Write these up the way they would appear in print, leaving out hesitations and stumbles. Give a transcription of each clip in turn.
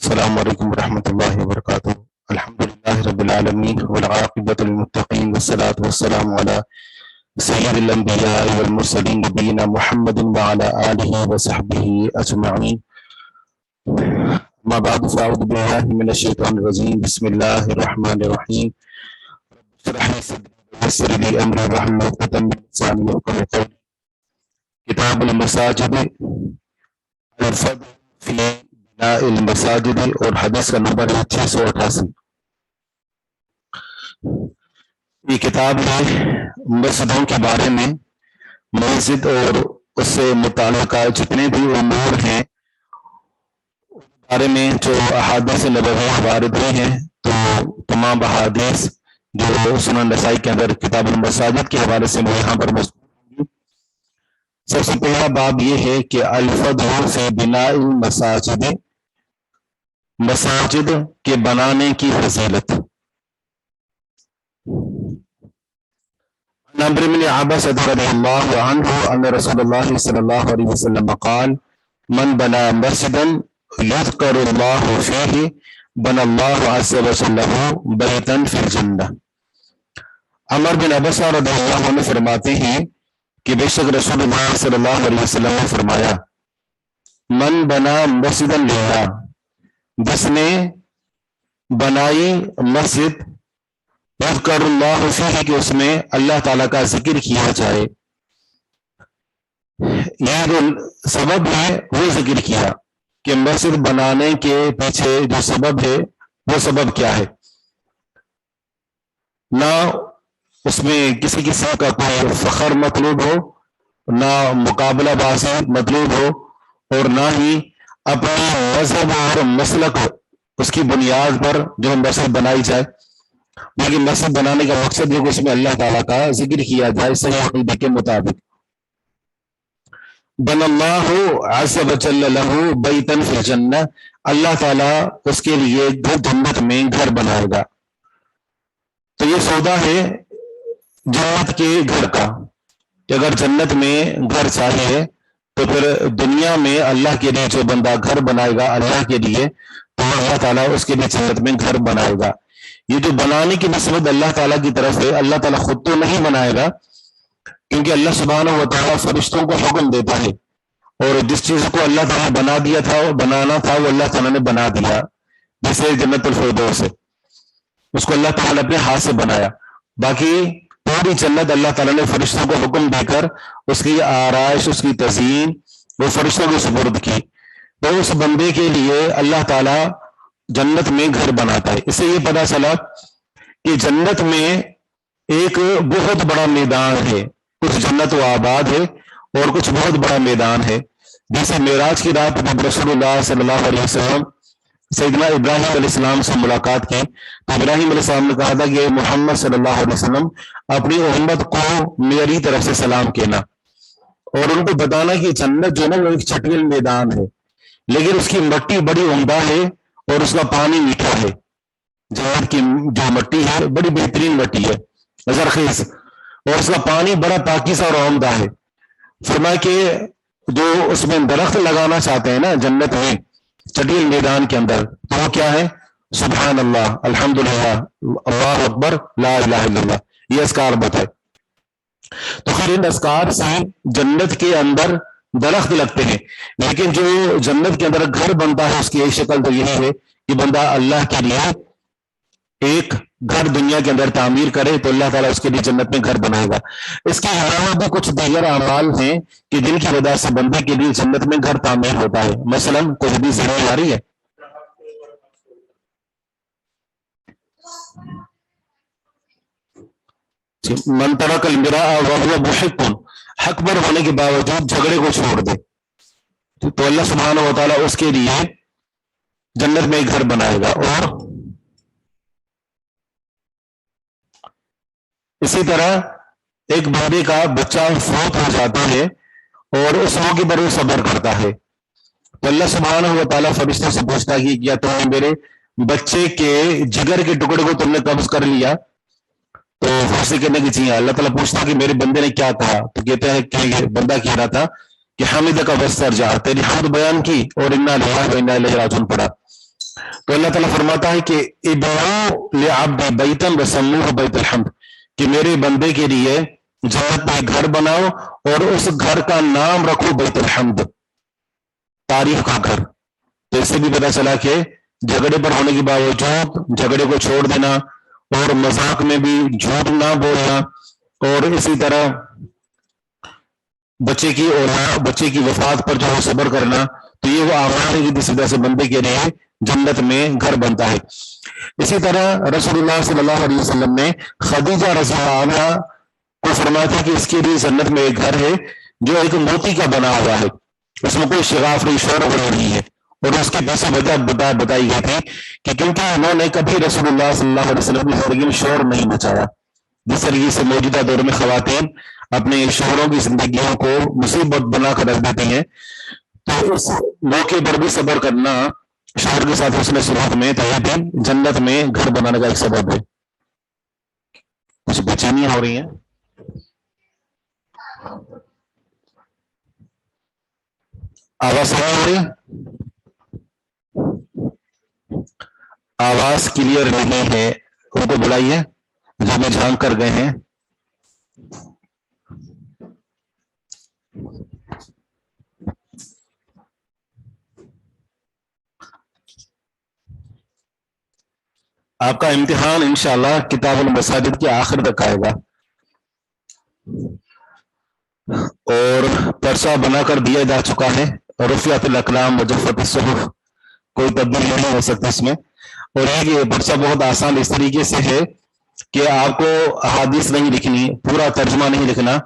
السلام علیکم ورحمۃ اللہ وبرکاتہ. الحمدللہ رب العالمین والعاقبۃ للمتقین والصلاۃ والسلام علی سید الانبیاء والمرسلین نبینا محمد وعلی آلہ وصحبہ اجمعین. اما بعد فاعوذ باللہ من الشیطان الرجیم. بسم اللہ الرحمن الرحیم. اشرح لی صدری ویسر لی امری واحلل عقدۃ من لسانی یفقہوا قولی. کتاب المساجد الفضل فی المساجد اور حدیث کا نمبر ہے 688. یہ کتاب ہے مسجدوں کے بارے میں، مسجد اور اس سے متعلقہ جتنے بھی امور ہیں بارے میں جو احادیث نبویہ وارد ہوئی ہیں، تو تمام احادیث جو سنن نسائی کے اندر کتاب المساجد کے حوالے سے وہ یہاں پر مذکور ہوں گی. سب سے پہلا باب یہ ہے کہ الفضل فی بناء المساجد، مساجد کے بنانے کی فضیلت. عن عمرو بن عباسة رضی اللہ عنہ ان رسول اللہ صلی اللہ علیہ وسلم قال من بنا مسجدا یذکر اللہ فیہ بنى اللہ عز وجل له بیتا فی الجنہ. عمر بن عباسہ رضی اللہ عنہ فرماتے ہیں کہ بے شک رسول اللہ صلی اللہ علیہ وسلم نے فرمایا، من بنا مسجدا للہ، جس نے بنائی مسجد، یذکر اللہ فیہ کہ اس میں اللہ تعالیٰ کا ذکر کیا جائے. یہ جو سبب ہے وہ ذکر کیا کہ مسجد بنانے کے پیچھے جو سبب ہے وہ سبب کیا ہے. نہ اس میں کسی قسم کا کوئی فخر مطلوب ہو، نہ مقابلہ بازی مطلوب ہو، اور نہ ہی اپنے مذہب اور مسلک اس کی بنیاد پر جو مسجد بنائی جائے، بلکہ مسجد بنانے کا مقصد ہے کہ اس میں اللہ تعالیٰ کا ذکر کیا جائے صحیح عقیدے کے مطابق. بن اللہ عز وجل له بیتا فی الجنہ، اللہ تعالیٰ اس کے لیے جنت میں گھر بنائے گا. تو یہ سودا ہے جنت کے گھر کا کہ اگر جنت میں گھر چاہیے تو پھر دنیا میں اللہ کے لیے جو بندہ گھر بنائے گا اللہ کے لیے، تو اللہ تعالیٰ اس کے لیے جنت میں گھر بنائے گا. یہ جو بنانے کی نسبت اللہ تعالیٰ کی طرف ہے، اللہ تعالیٰ خود تو نہیں بنائے گا، کیونکہ اللہ سبحانہ و تعالیٰ فرشتوں کو حکم دیتا ہے اور جس چیز کو اللہ تعالیٰ بنا دیا تھا وہ بنانا تھا وہ اللہ تعالیٰ نے بنا دیا، جیسے جنت الفردوس ہے، اس کو اللہ تعالیٰ نے اپنے ہاتھ سے بنایا. باقی پوری جنت اللہ تعالیٰ نے فرشتوں کو حکم دے کر اس کی آرائش، اس کی تزئین وہ فرشتوں کو سپرد کی. تو اس بندے کے لیے اللہ تعالیٰ جنت میں گھر بناتا ہے. اس سے یہ پتا چلا کہ جنت میں ایک بہت بڑا میدان ہے، کچھ جنت و آباد ہے اور کچھ بہت بڑا میدان ہے. جیسے معراج کی رات جب رسول اللہ صلی اللہ علیہ وسلم سیدنا ابراہیم علیہ السلام سے ملاقات کی تو ابراہیم علیہ السلام نے کہا تھا کہ محمد صلی اللہ علیہ وسلم اپنی امت کو میری طرف سے سلام کہنا اور ان کو بتانا کہ جنت جو ہے نا وہ ایک چٹیل میدان ہے، لیکن اس کی مٹی بڑی عمدہ ہے اور اس کا پانی میٹھا ہے. جنت کی جو مٹی ہے بڑی بہترین مٹی ہے، زرخیز، اور اس کا پانی بڑا پاکیزہ اور عمدہ ہے. فرمایا کہ جو اس میں درخت لگانا چاہتے ہیں نا جنت میں چٹیل میدان کے اندر، تو وہ کیا ہے؟ سبحان اللہ، الحمدللہ، اللہ اکبر، لا الہ الا اللہ، یہ اذکار بتائے. تو خیر ان اذکار سے جنت کے اندر درخت لگتے ہیں، لیکن جو جنت کے اندر گھر بنتا ہے اس کی ایک شکل تو یہی ہے کہ بندہ اللہ کے لیے ایک گھر دنیا کے اندر تعمیر کرے تو اللہ تعالیٰ اس کے لیے جنت میں گھر بنائے گا. اس کے علاوہ بھی کچھ دیگر اعمال ہیں کہ جن کی وجہ سے بندے کے لیے جنت میں گھر تعمیر ہوتا ہے. مثلا کوئی حدیث ذہن آ رہی ہے؟ من ترک المراء وهو محق، حق پر ہونے کے باوجود جھگڑے کو چھوڑ دے تو اللہ سبحانہ و تعالیٰ اس کے لیے جنت میں ایک گھر بنائے گا. اور اسی طرح ایک بندے کا بچہ فوت ہو جاتا ہے اور اس موقع پر وہ صبر کرتا ہے تو اللہ سبحانہ و تعالیٰ فرشتوں سے پوچھتا ہے کہ کیا تم نے میرے بچے کے جگر کے ٹکڑے کو تم نے قبض کر لیا؟ تو فرشتے کہنے کی چاہیے. اللہ تعالیٰ پوچھتا کہ میرے بندے نے کیا کہا؟ تو کہتے ہیں کہ بندہ کہہ رہا تھا کہ حامد کا بستر جا، تیری حمد بیان کی اور انا للہ و انا الیہ راجعون پڑھا. تو اللہ تعالیٰ فرماتا ہے کہ ابنوا لعبدی بیتا وسموہ بیت الحمد، کہ میرے بندے کے لیے جنت میں گھر بناؤ اور اس گھر کا نام رکھو بیت الحمد، تعریف کا گھر. تو اس سے بھی پتا چلا کہ جھگڑے پر ہونے کے باوجود جھگڑے کو چھوڑ دینا اور مذاق میں بھی جھوٹ نہ بولنا اور اسی طرح بچے کی وفات پر جو صبر کرنا، تو یہ وہ اعمال ہے جس وجہ سے بندے کے لیے جنت میں گھر بنتا ہے. اسی طرح رسول اللہ صلی اللہ علیہ وسلم نے خدیجہ رضی اللہ عنہا کو فرمایا تھا کہ اس کے لیے جنت میں ایک گھر ہے جو ایک موتی کا بنا ہوا ہے، اس میں کوئی شغاف نہیں، شور نہیں ہے. اور اس کے پیچھے وجہ بتائی گئی تھی کہ کیونکہ انہوں نے کبھی رسول اللہ صلی اللہ علیہ وسلم کی زندگی میں شور نہیں مچایا. جس طریقے سے موجودہ دور میں خواتین اپنے شوہروں کی زندگیوں کو مصیبت بنا کر رکھ دیتی ہیں، تو اس موقع پر بھی صبر کرنا شوہر کے ساتھ اس نے صورت میں تو یہ بھی جنت میں گھر بنانے کا ایک سبب ہے. کچھ بےچینیاں ہو رہی ہیں. آواز صحیح ہو رہی ہے؟ آواز کلیئر نہیں ہے، ان کو بلائیے جو میں جھانک کر گئے ہیں. آپ کا امتحان انشاءاللہ کتاب المساجد کے آخر تک آئے گا اور پرچہ بنا کر دیا جا چکا ہے. رفعت الاقلام وجفت الصحف، کوئی تبدیلی نہیں ہو سکتا اس میں. اور یہ پرچہ بہت آسان اس طریقے سے ہے کہ آپ کو احادیث نہیں لکھنی، پورا ترجمہ نہیں لکھنا،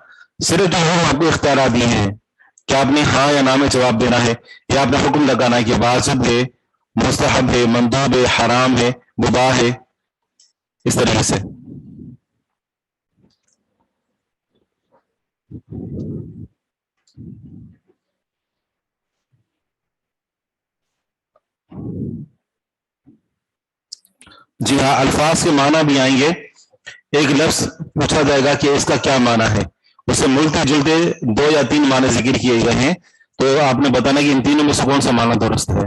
صرف جو ہے آپ کو اختیارات دیے ہیں کہ آپ نے ہاں یا نہ میں جواب دینا ہے، یا آپ نے حکم لگانا ہے کہ واجب ہے، مستحب ہے، مندوب ہے، حرام ہے، مباح ہے، اس طریقے سے. جی ہاں، الفاظ کے معنی بھی آئیں گے. ایک لفظ پوچھا جائے گا کہ اس کا کیا معنی ہے، اس سے ملتے جلتے 2 یا 3 معنی ذکر کیے گئے ہیں، تو آپ نے بتانا کہ ان تینوں میں سے کون سا معنی درست ہے.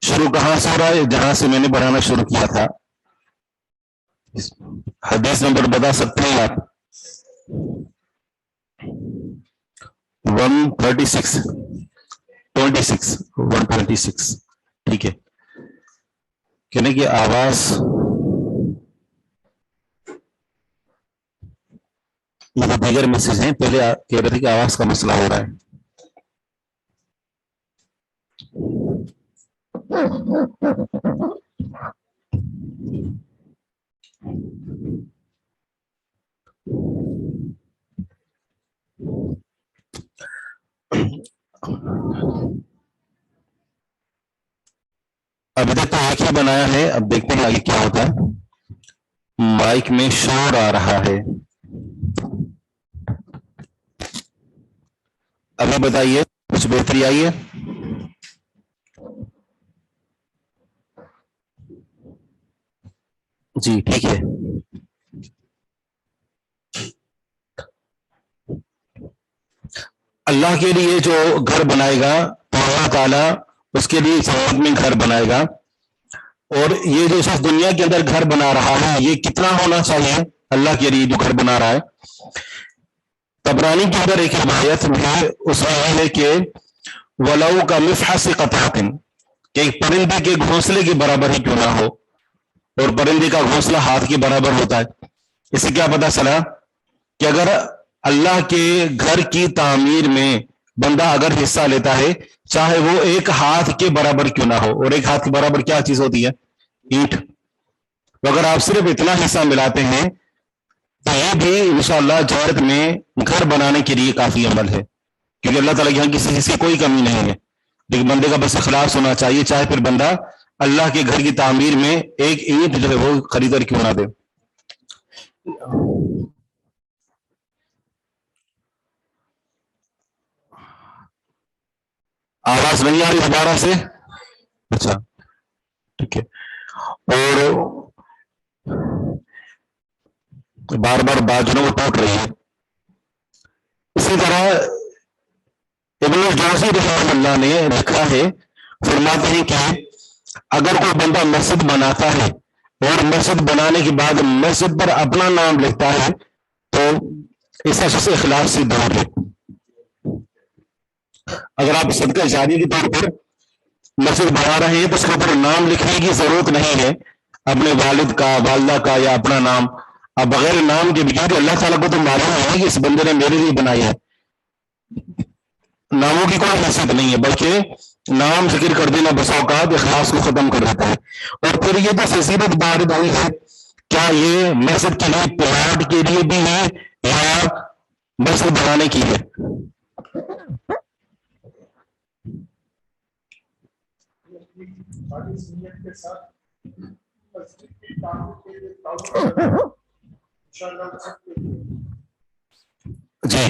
شروع کہاں سے ہو رہا ہے؟ جہاں سے میں نے پڑھانا شروع کیا تھا. حدیث نمبر بتا سکتے ہیں آپ؟ 136 26 126 ٹھیک ہے. کہنے کی آواز یہ دیگر میسج ہیں. پہلے کہہ رہے تھے کہ آواز کا مسئلہ ہو رہا ہے. ابھی تک تو ایک ہی بنایا ہے. اب دیکھتے ہیں آگے کیا ہوتا ہے. مائک میں شور آ رہا ہے. ابھی بتائیے کچھ بہتری آئی ہے؟ جی ٹھیک ہے. اللہ کے لیے جو گھر بنائے گا تو اللہ تعالیٰ اس کے لیے جنت میں گھر بنائے گا. اور یہ جو شخص دنیا کے اندر گھر بنا رہا ہے یہ کتنا ہونا چاہیے اللہ کے لیے جو گھر بنا رہا ہے. طبرانی کے اندر ایک روایت ہے اس میں یہ ہے کہ ولو کا مفحص قطعۃ کہ ایک پرندے کے گھونسلے کے برابر ہی کیوں نہ ہو. اور پرندے کا گھونسلہ ہاتھ کے برابر ہوتا ہے. اس سے کیا پتا چلا کہ اگر اللہ کے گھر کی تعمیر میں بندہ اگر حصہ لیتا ہے چاہے وہ ایک ہاتھ کے برابر کیوں نہ ہو. اور ایک ہاتھ کے برابر کیا چیز ہوتی ہے؟ اینٹ. تو اگر آپ صرف اتنا حصہ ملاتے ہیں تو یہ بھی انشاءاللہ جنت میں گھر بنانے کے لیے کافی عمل ہے. کیونکہ اللہ تعالیٰ کے یہاں کسی چیز کی کوئی کمی نہیں ہے. لیکن بندے کا بس اخلاص ہونا چاہیے چاہے پھر بندہ اللہ کے گھر کی تعمیر میں ایک اینٹ جو ہے وہ خرید کر کیوں نہ دے. آواز نہیں آ رہی دوبارہ سے؟ اچھا ٹھیک ہے. اور بار بار بات جو ہے وہ ٹوٹ رہی ہے. اسی طرح ابن الجوزی رحمہ اللہ نے لکھا ہے فرماتے ہیں کہ اگر کوئی بندہ مسجد بناتا ہے اور مسجد بنانے کے بعد مسجد پر اپنا نام لکھتا ہے تو اس شخص اخلاص سے دور ہے. اگر آپ صدقہ جاری کے طور پر مسجد بنا رہے ہیں تو اس کے اوپر نام لکھنے کی ضرورت نہیں ہے اپنے والد کا والدہ کا یا اپنا نام. اب بغیر نام کے بھی کیونکہ اللہ تعالیٰ کو تو معلوم ہے کہ اس بندے نے میرے لیے بنائی ہے. ناموں کی کوئی حیثیت نہیں ہے بلکہ نام ذکر کر دینا بس اوقات اخلاص کو ختم کر دیتا ہے. اور پھر یہ تو فضیلت وارد ہوئی ہے کیا یہ مسجد کے لیے پلاٹ کے لیے بھی ہے یا مسجد بنانے کی ہے؟ جی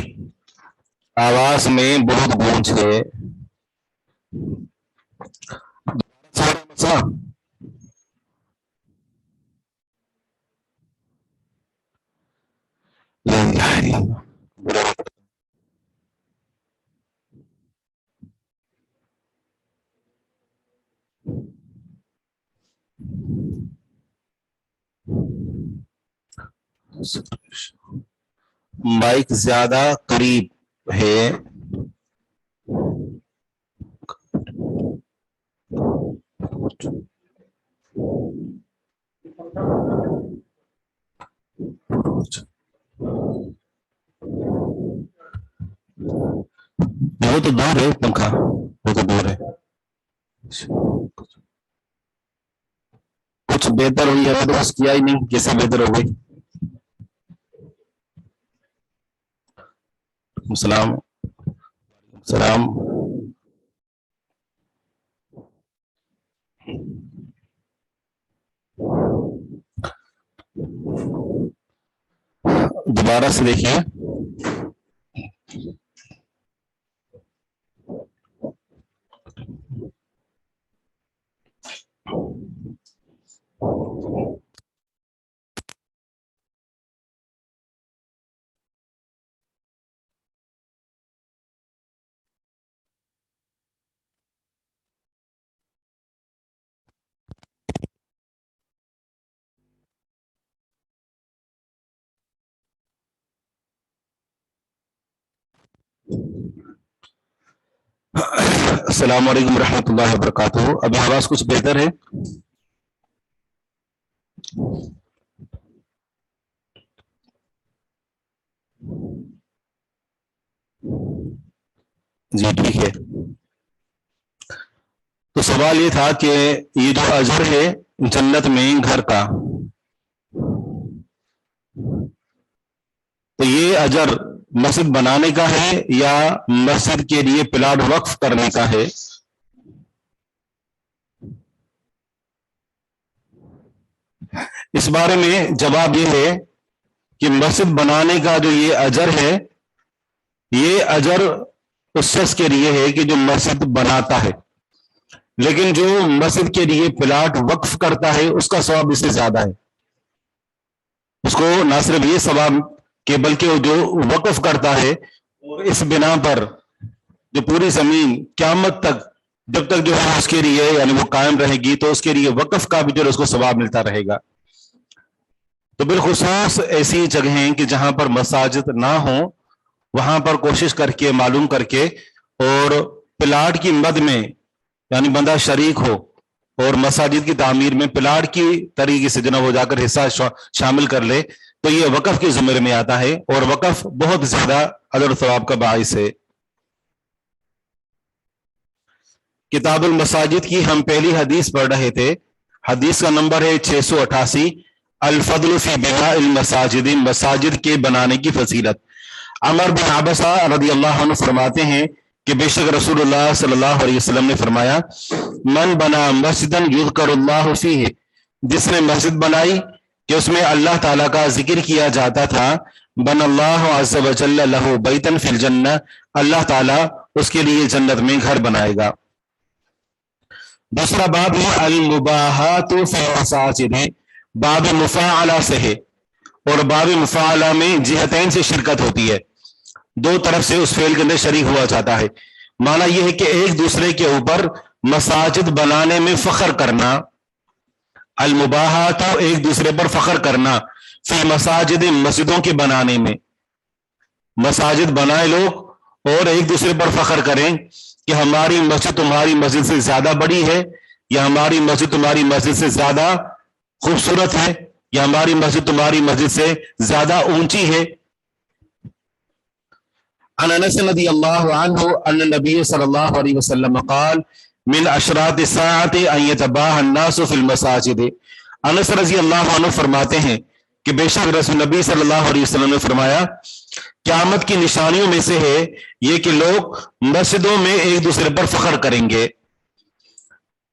آواز میں بہت گونج ہے. مائک زیادہ قریب ہے. وہ تو دور ہے پنکھا وہ تو دور ہے. کچھ بہتر ہوئی ہے تو بس کیا ہی نہیں کیسے بہتر ہو گئی. السلام السلام. دوبارہ سے دیکھیے. السلام علیکم ورحمۃ اللہ وبرکاتہ. ابھی آواز کچھ بہتر ہے؟ جی ٹھیک ہے. تو سوال یہ تھا کہ یہ جو اجر ہے جنت میں گھر کا، تو یہ اجر مسجد بنانے کا ہے یا مسجد کے لیے پلاٹ وقف کرنے کا ہے؟ اس بارے میں جواب یہ ہے کہ مسجد بنانے کا جو یہ اجر ہے، یہ اجر اس شخص کے لیے ہے کہ جو مسجد بناتا ہے، لیکن جو مسجد کے لیے پلاٹ وقف کرتا ہے اس کا ثواب اس سے زیادہ ہے. اس کو نہ صرف یہ ثواب کہ بلکہ وہ جو وقف کرتا ہے اور اس بنا پر جو پوری زمین قیامت تک جب تک جو ہے اس کے لیے یعنی وہ قائم رہے گی تو اس کے لیے وقف کا بھی جو اس کو ثواب ملتا رہے گا. تو بالخصوص ایسی جگہیں کہ جہاں پر مساجد نہ ہوں وہاں پر کوشش کر کے معلوم کر کے اور پلاٹ کی مد میں یعنی بندہ شریک ہو اور مساجد کی تعمیر میں پلاٹ کی طریقے سے جناب ہو جا کر حصہ شامل کر لے تو یہ وقف کے زمرے میں آتا ہے اور وقف بہت زیادہ اجر و ثواب کا باعث ہے. کتاب المساجد کی ہم پہلی حدیث پڑھ رہے تھے. حدیث کا نمبر ہے 688. الفضل فی بناء المساجد، مساجد کے بنانے کی فضیلت. عمر بن عبسہ رضی اللہ عنہ فرماتے ہیں کہ بے شک رسول اللہ صلی اللہ علیہ وسلم نے فرمایا من بنا مسجدا یذکر اللہ فیہ، جس نے مسجد بنائی کہ اس میں اللہ تعالیٰ کا ذکر کیا جاتا تھا، بن اللہ عز وجل لہ بیتا فی الجنہ، اللہ تعالیٰ اس کے لیے جنت میں گھر بنائے گا. دوسرا باب ہے المباحات فی المساجد، باب مفاعلہ سے ہے اور باب مفاعلہ میں جہتین سے شرکت ہوتی ہے، دو طرف سے اس فعل کے اندر شریک ہوا جاتا ہے. معنی یہ ہے کہ ایک دوسرے کے اوپر مساجد بنانے میں فخر کرنا، المباحات ایک دوسرے پر فخر کرنا، فی مساجد مسجدوں کے بنانے میں، مساجد بنائے لوگ اور ایک دوسرے پر فخر کریں کہ ہماری مسجد تمہاری مسجد سے زیادہ بڑی ہے یا ہماری مسجد تمہاری مسجد سے زیادہ خوبصورت ہے یا ہماری مسجد تمہاری مسجد سے زیادہ اونچی ہے. عن انس رضی اللہ عنہ ان النبی صلی اللہ علیہ وسلم قال من اشراط الساعة ان يتباهى الناس في المساجد. انس رضی اللہ عنہ فرماتے ہیں کہ بے شک رسول نبی صلی اللہ علیہ وسلم نے فرمایا قیامت کی نشانیوں میں سے ہے یہ کہ لوگ مسجدوں میں ایک دوسرے پر فخر کریں گے.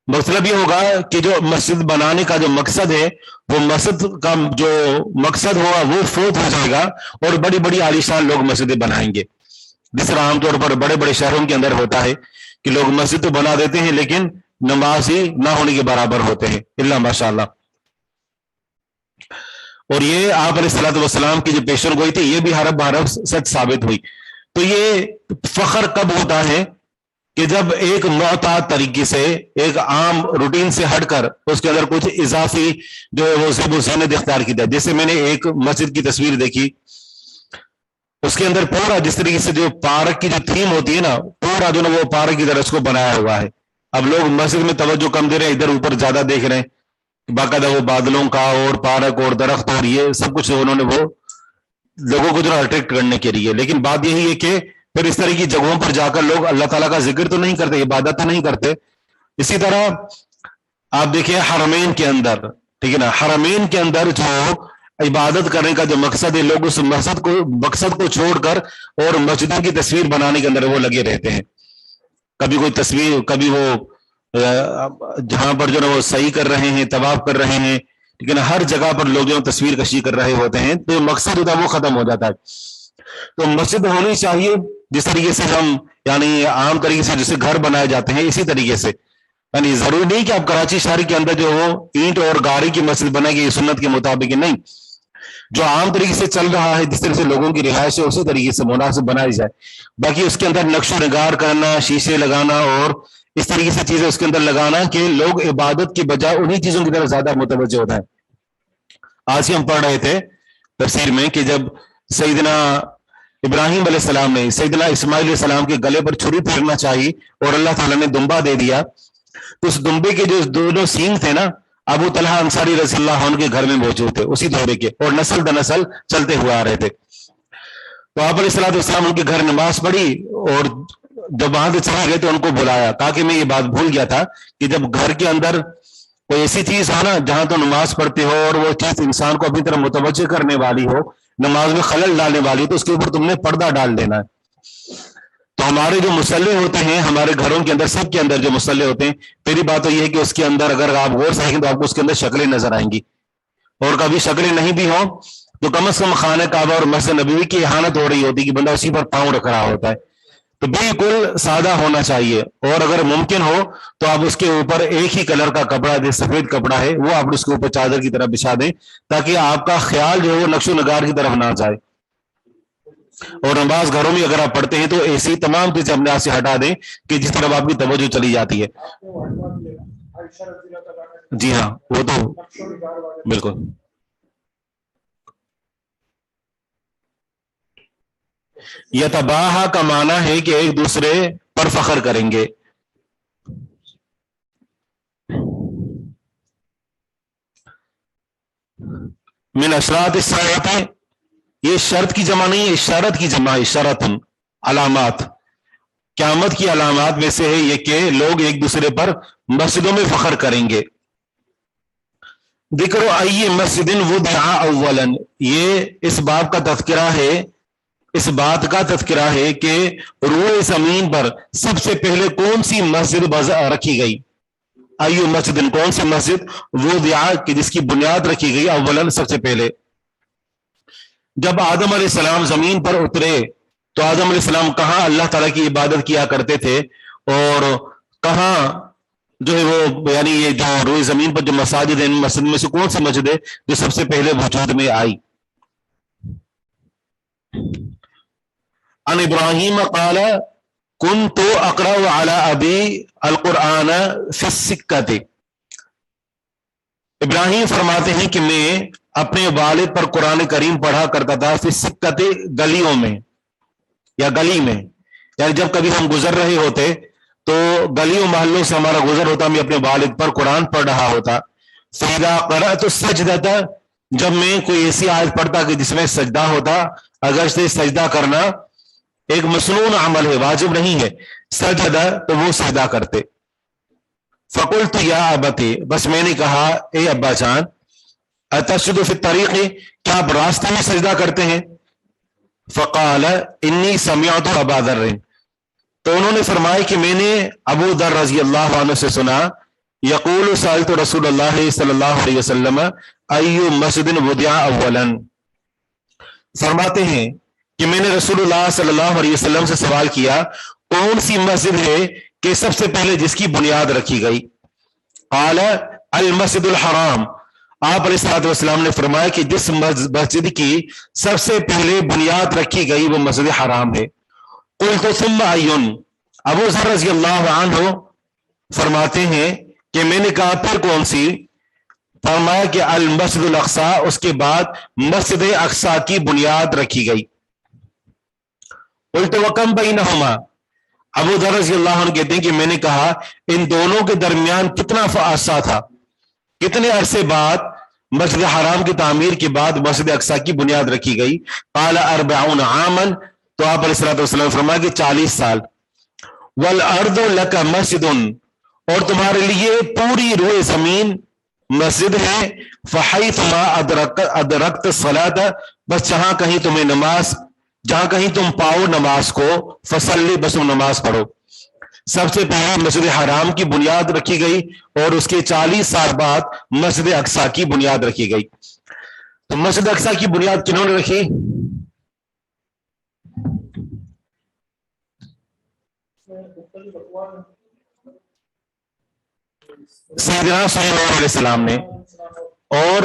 مطلب یہ ہوگا کہ جو مسجد بنانے کا جو مقصد ہے وہ مسجد کا جو مقصد ہوگا وہ فوت ہو جائے گا اور بڑی بڑی عالیشان لوگ مسجدیں بنائیں گے، جس طرح عام طور پر بڑے بڑے شہروں کے اندر ہوتا ہے کہ لوگ مسجد تو بنا دیتے ہیں لیکن نمازی نہ ہونے کے برابر ہوتے ہیں الا ماشاء اللہ. اور یہ آپ علیہ الصلوۃ والسلام کی جو پیشن گوئی تھی یہ بھی حرف بحرف سچ ثابت ہوئی. تو یہ فخر کب ہوتا ہے کہ جب ایک معتاد طریقے سے ایک عام روٹین سے ہٹ کر اس کے اندر کچھ اضافی جو ہے وہ زیب و زینت اختیار کی جائے. جیسے میں نے ایک مسجد کی تصویر دیکھی، اس کے اندر پورا جس طریقے سے جو پارک کی جو تھیم ہوتی ہے نا پورا جو نا وہ پارک کی طرح اس کو بنایا ہوا ہے. اب لوگ مسجد میں توجہ کم دے رہے ہیں، ادھر اوپر زیادہ دیکھ رہے ہیں، باقاعدہ وہ بادلوں کا اور پارک اور درخت اور یہ سب کچھ انہوں نے وہ لوگوں کو جو اٹریکٹ کرنے کے لیے. لیکن بات یہی ہے کہ پھر اس طرح کی جگہوں پر جا کر لوگ اللہ تعالیٰ کا ذکر تو نہیں کرتے، عبادت تو نہیں کرتے. اسی طرح آپ دیکھیں حرمین کے اندر، ٹھیک ہے نا، حرمین کے اندر جو عبادت کرنے کا جو مقصد ہے لوگ اس مقصد کو چھوڑ کر اور مسجدوں کی تصویر بنانے کے اندر وہ لگے رہتے ہیں. کبھی کوئی تصویر، کبھی وہ جہاں پر جو نا وہ صحیح کر رہے ہیں، طواف کر رہے ہیں، لیکن ہر جگہ پر لوگ جو تصویر کشی کر رہے ہوتے ہیں تو مقصد ہوتا ہے وہ ختم ہو جاتا ہے. تو مسجد ہونی چاہیے جس طریقے سے ہم یعنی عام طریقے سے جیسے گھر بنائے جاتے ہیں اسی طریقے سے، یعنی ضروری نہیں کہ آپ کراچی شہر کے اندر جو ہو اینٹ اور گاڑی کی مسجد بنائے گی سنت کے مطابق، نہیں، جو عام طریقے سے چل رہا ہے جس طرح سے لوگوں کی رہائش ہے اسی طریقے سے مناسب بنائی جائے. باقی اس کے اندر نقش و نگار کرنا، شیشے لگانا اور اس طریقے سے چیزیں اس کے اندر لگانا کہ لوگ عبادت کی بجائے انہی چیزوں کی طرف زیادہ متوجہ ہوتا ہے. آج ہی ہم پڑھ رہے تھے تفسیر میں کہ جب سیدنا ابراہیم علیہ السلام نے سیدنا اسماعیل علیہ السلام کے گلے پر چھری پھیرنا چاہی اور اللہ تعالیٰ نے دمبا دے دیا، تو اس دمبے کے جو دونوں سینگ تھے نا، ابو طلحہ انصاری رضی اللہ عنہ کے گھر میں موجود تھے اسی دورے کے، اور نسل در نسل چلتے ہوئے آ رہے تھے۔ تو آپ علیہ السلام ان کے گھر نماز پڑھی، اور جب وہاں سے چلے گئے تو ان کو بلایا، کہا کہ میں یہ بات بھول گیا تھا کہ جب گھر کے اندر کوئی ایسی چیز ہو نا جہاں تو نماز پڑھتے ہو اور وہ چیز انسان کو اپنی طرف متوجہ کرنے والی ہو، نماز میں خلل ڈالنے والی، تو اس کے اوپر تم نے پردہ ڈال دینا ہے۔ تو ہمارے جو مصلے ہوتے ہیں ہمارے گھروں کے اندر، سب کے اندر جو مصلے ہوتے ہیں، پہلی بات تو یہ ہے کہ اس کے اندر اگر آپ غور سے دیکھیں تو آپ کو اس کے اندر شکلیں نظر آئیں گی، اور کبھی شکلیں نہیں بھی ہوں تو کم از کم خانہ کعبہ اور مسجد نبوی کی احانت ہو رہی ہوتی ہے کہ بندہ اسی پر پاؤں رکھ رہا ہوتا ہے، تو بالکل سادہ ہونا چاہیے، اور اگر ممکن ہو تو آپ اس کے اوپر ایک ہی کلر کا کپڑا، جو سفید کپڑا ہے وہ آپ اس کے اوپر چادر کی طرح بچھا دیں، تاکہ آپ کا خیال جو ہے وہ نقش و نگار کی طرف نہ جائے۔ اور نماز گھروں میں اگر آپ پڑھتے ہیں تو ایسی تمام چیزیں اپنے آپ سے ہٹا دیں کہ جس طرف آپ کی توجہ چلی جاتی ہے۔ جی ہاں، وہ تو بالکل۔ یتباہا کا معنی ہے کہ ایک دوسرے پر فخر کریں گے۔ من اشراط الساعۃ، یہ شرط کی جمع نہیں ہے، اشارت کی جمع، اشارت علامات، قیامت کی علامات میں سے ہے یہ کہ لوگ ایک دوسرے پر مسجدوں میں فخر کریں گے۔ ذکر ای مسجد وضع اولا، یہ اس باب کا تذکرہ ہے، اس بات کا تذکرہ ہے کہ روئے زمین پر سب سے پہلے کون سی مسجد رکھی گئی، ایو مسجد، کون سی مسجد، وضع، کہ جس کی بنیاد رکھی گئی، اولا، سب سے پہلے۔ جب آدم علیہ السلام زمین پر اترے تو آدم علیہ السلام کہاں اللہ تعالیٰ کی عبادت کیا کرتے تھے، اور کہاں جو ہے وہ، یعنی یہ جو روئے زمین پر جو مساجد ہیں، مسجد میں سے کون سی مسجد ہے جو سب سے پہلے وجود میں آئی؟ ان ابراہیم قال کنت اقرأ علی ابی القرآن فی السکۃ، ابراہیم فرماتے ہیں کہ میں اپنے والد پر قرآن کریم پڑھا کرتا تھا، فی السکۃ، گلیوں میں یا گلی میں، یعنی جب کبھی ہم گزر رہے ہوتے تو گلیوں محلوں سے ہمارا گزر ہوتا، میں اپنے والد پر قرآن پڑھ رہا ہوتا۔ فإذا قرأت السجدۃ، جب میں کوئی ایسی آیت پڑھتا کہ جس میں سجدہ ہوتا، اگرچہ سجدہ کرنا ایک مسنون عمل ہے، واجب نہیں ہے، سجدہ تو وہ سجدہ کرتے۔ فقلت یا ابتی، بس میں نے کہا اے ابا جان، اتسجد فی الطریق، کیا آپ راستے میں سجدہ کرتے ہیں؟ فقال انی سمعت ابا ذر، تو انہوں نے فرمایا کہ میں نے ابو ذر رضی اللہ عنہ سے سنا، یقول سألت رسول اللہ صلی اللہ علیہ وسلم ای مسجد وضع اولا، فرماتے ہیں کہ میں نے رسول اللہ صلی اللہ علیہ وسلم سے سوال کیا کون سی مسجد ہے کہ سب سے پہلے جس کی بنیاد رکھی گئی؟ قال المسجد الحرام، آپ علیہ الصلوۃ والسلام نے فرمایا کہ جس مسجد کی سب سے پہلے بنیاد رکھی گئی وہ مسجد حرام ہے۔ قلت ثم ایون، ابو ذر رضی اللہ عنہ فرماتے ہیں کہ میں نے کہا پھر کون سی؟ فرمایا کہ المسجد الاقصی، اس کے بعد مسجد اقصی کی بنیاد رکھی گئی۔ قلت وکم بینہما، ابو ذر رضی اللہ عنہ کہتے ہیں کہ میں نے کہا ان دونوں کے درمیان کتنا عرصہ تھا، کتنے عرصے بعد مسجد حرام کی تعمیر کے بعد مسجد اقصی کی بنیاد رکھی گئی؟ قال 40 عاما، تو آپ علیہ الصلوۃ والسلام فرمایا کہ 40 سال۔ والارض لک مسجد، اور تمہارے لیے پوری روئے زمین مسجد ہے۔ فحیثما ادرکت الصلاۃ، بس جہاں کہیں تمہیں نماز، جہاں کہیں تم پاؤ نماز کو، فصلی، بس تم نماز پڑھو۔ سب سے پہلے مسجد حرام کی بنیاد رکھی گئی اور اس کے 40 سال بعد مسجد اقصی کی بنیاد رکھی گئی۔ تو مسجد اقصی کی بنیاد کنہوں نے رکھی؟ سیدنا صلی اللہ علیہ السلام نے۔ اور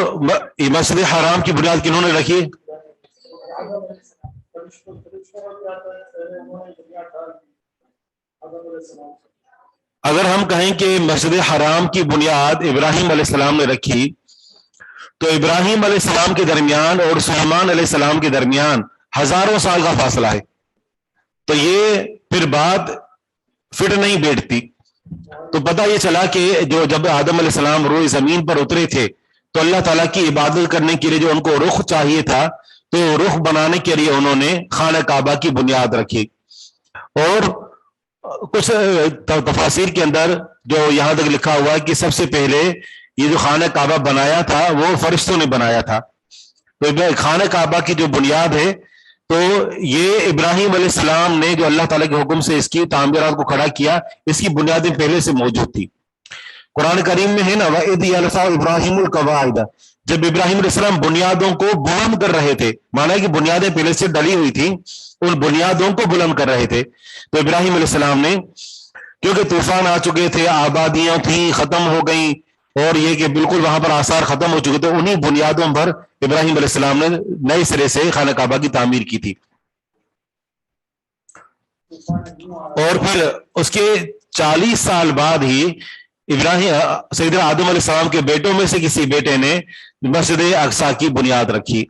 مسجد حرام کی بنیاد کنہوں نے رکھی؟ اگر ہم کہیں کہ مسجد حرام کی بنیاد ابراہیم علیہ السلام نے رکھی، تو ابراہیم علیہ السلام کے درمیان اور سلیمان علیہ السلام کے درمیان ہزاروں سال کا فاصلہ ہے، تو یہ پھر بات فٹ نہیں بیٹھتی. تو پتہ یہ چلا کہ جب آدم علیہ السلام روئے زمین پر اترے تھے تو اللہ تعالیٰ کی عبادت کرنے کے لیے جو ان کو رخ چاہیے تھا، تو رخ بنانے کے لیے انہوں نے خانہ کعبہ کی بنیاد رکھی. اور کچھ تفاسیر کے اندر جو یہاں تک لکھا ہوا ہے کہ سب سے پہلے یہ جو خانہ کعبہ بنایا تھا وہ فرشتوں نے بنایا تھا. تو خانہ کعبہ کی جو بنیاد ہے تو یہ ابراہیم علیہ السلام نے جو اللہ تعالیٰ کے حکم سے اس کی تعمیرات کو کھڑا کیا، اس کی بنیادیں پہلے سے موجود تھی. قرآن کریم میں ہے نا وَإِذْ يَرْفَعُ إِبْرَاهِيمُ الْقَوَاعِدَ، جب ابراہیم علیہ السلام بنیادوں کو بلند کر رہے تھے، مانا کہ بنیادیں پہلے سے ڈلی ہوئی تھی، ان بنیادوں کو بلند کر رہے تھے. تو ابراہیم علیہ السلام نے، کیونکہ طوفان آ چکے تھے، آبادیاں تھیں ختم ہو گئیں، اور یہ کہ بالکل وہاں پر آثار ختم ہو چکے تھے، انہی بنیادوں پر ابراہیم علیہ السلام نے نئے سرے سے خانہ کعبہ کی تعمیر کی تھی. اور پھر اس کے 40 سال بعد ہی ابراہیم سیدنا آدم علیہ السلام کے بیٹوں میں سے کسی بیٹے نے مسجد اقصی کی بنیاد رکھی.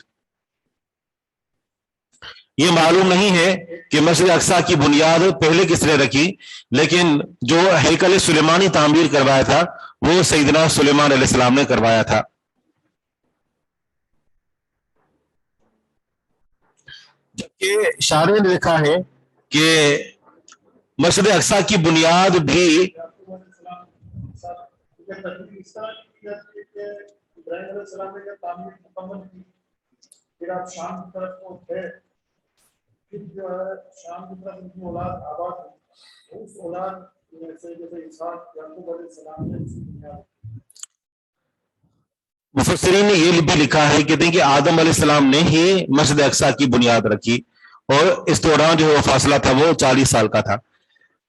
یہ معلوم نہیں ہے کہ مسجد اقصی کی بنیاد پہلے کس نے رکھی، لیکن جو ہیکل سلیمانی تعمیر کروایا تھا وہ سیدنا سلیمان علیہ السلام نے کروایا تھا. جبکہ شارح نے لکھا ہے کہ مسجد اقصی کی بنیاد بھی مفسرین نے یہ بھی لکھا ہے کہ آدم علیہ السلام نے ہی مسجد اقصی کی بنیاد رکھی، اور اس دوران جو فاصلہ تھا وہ 40 سال کا تھا.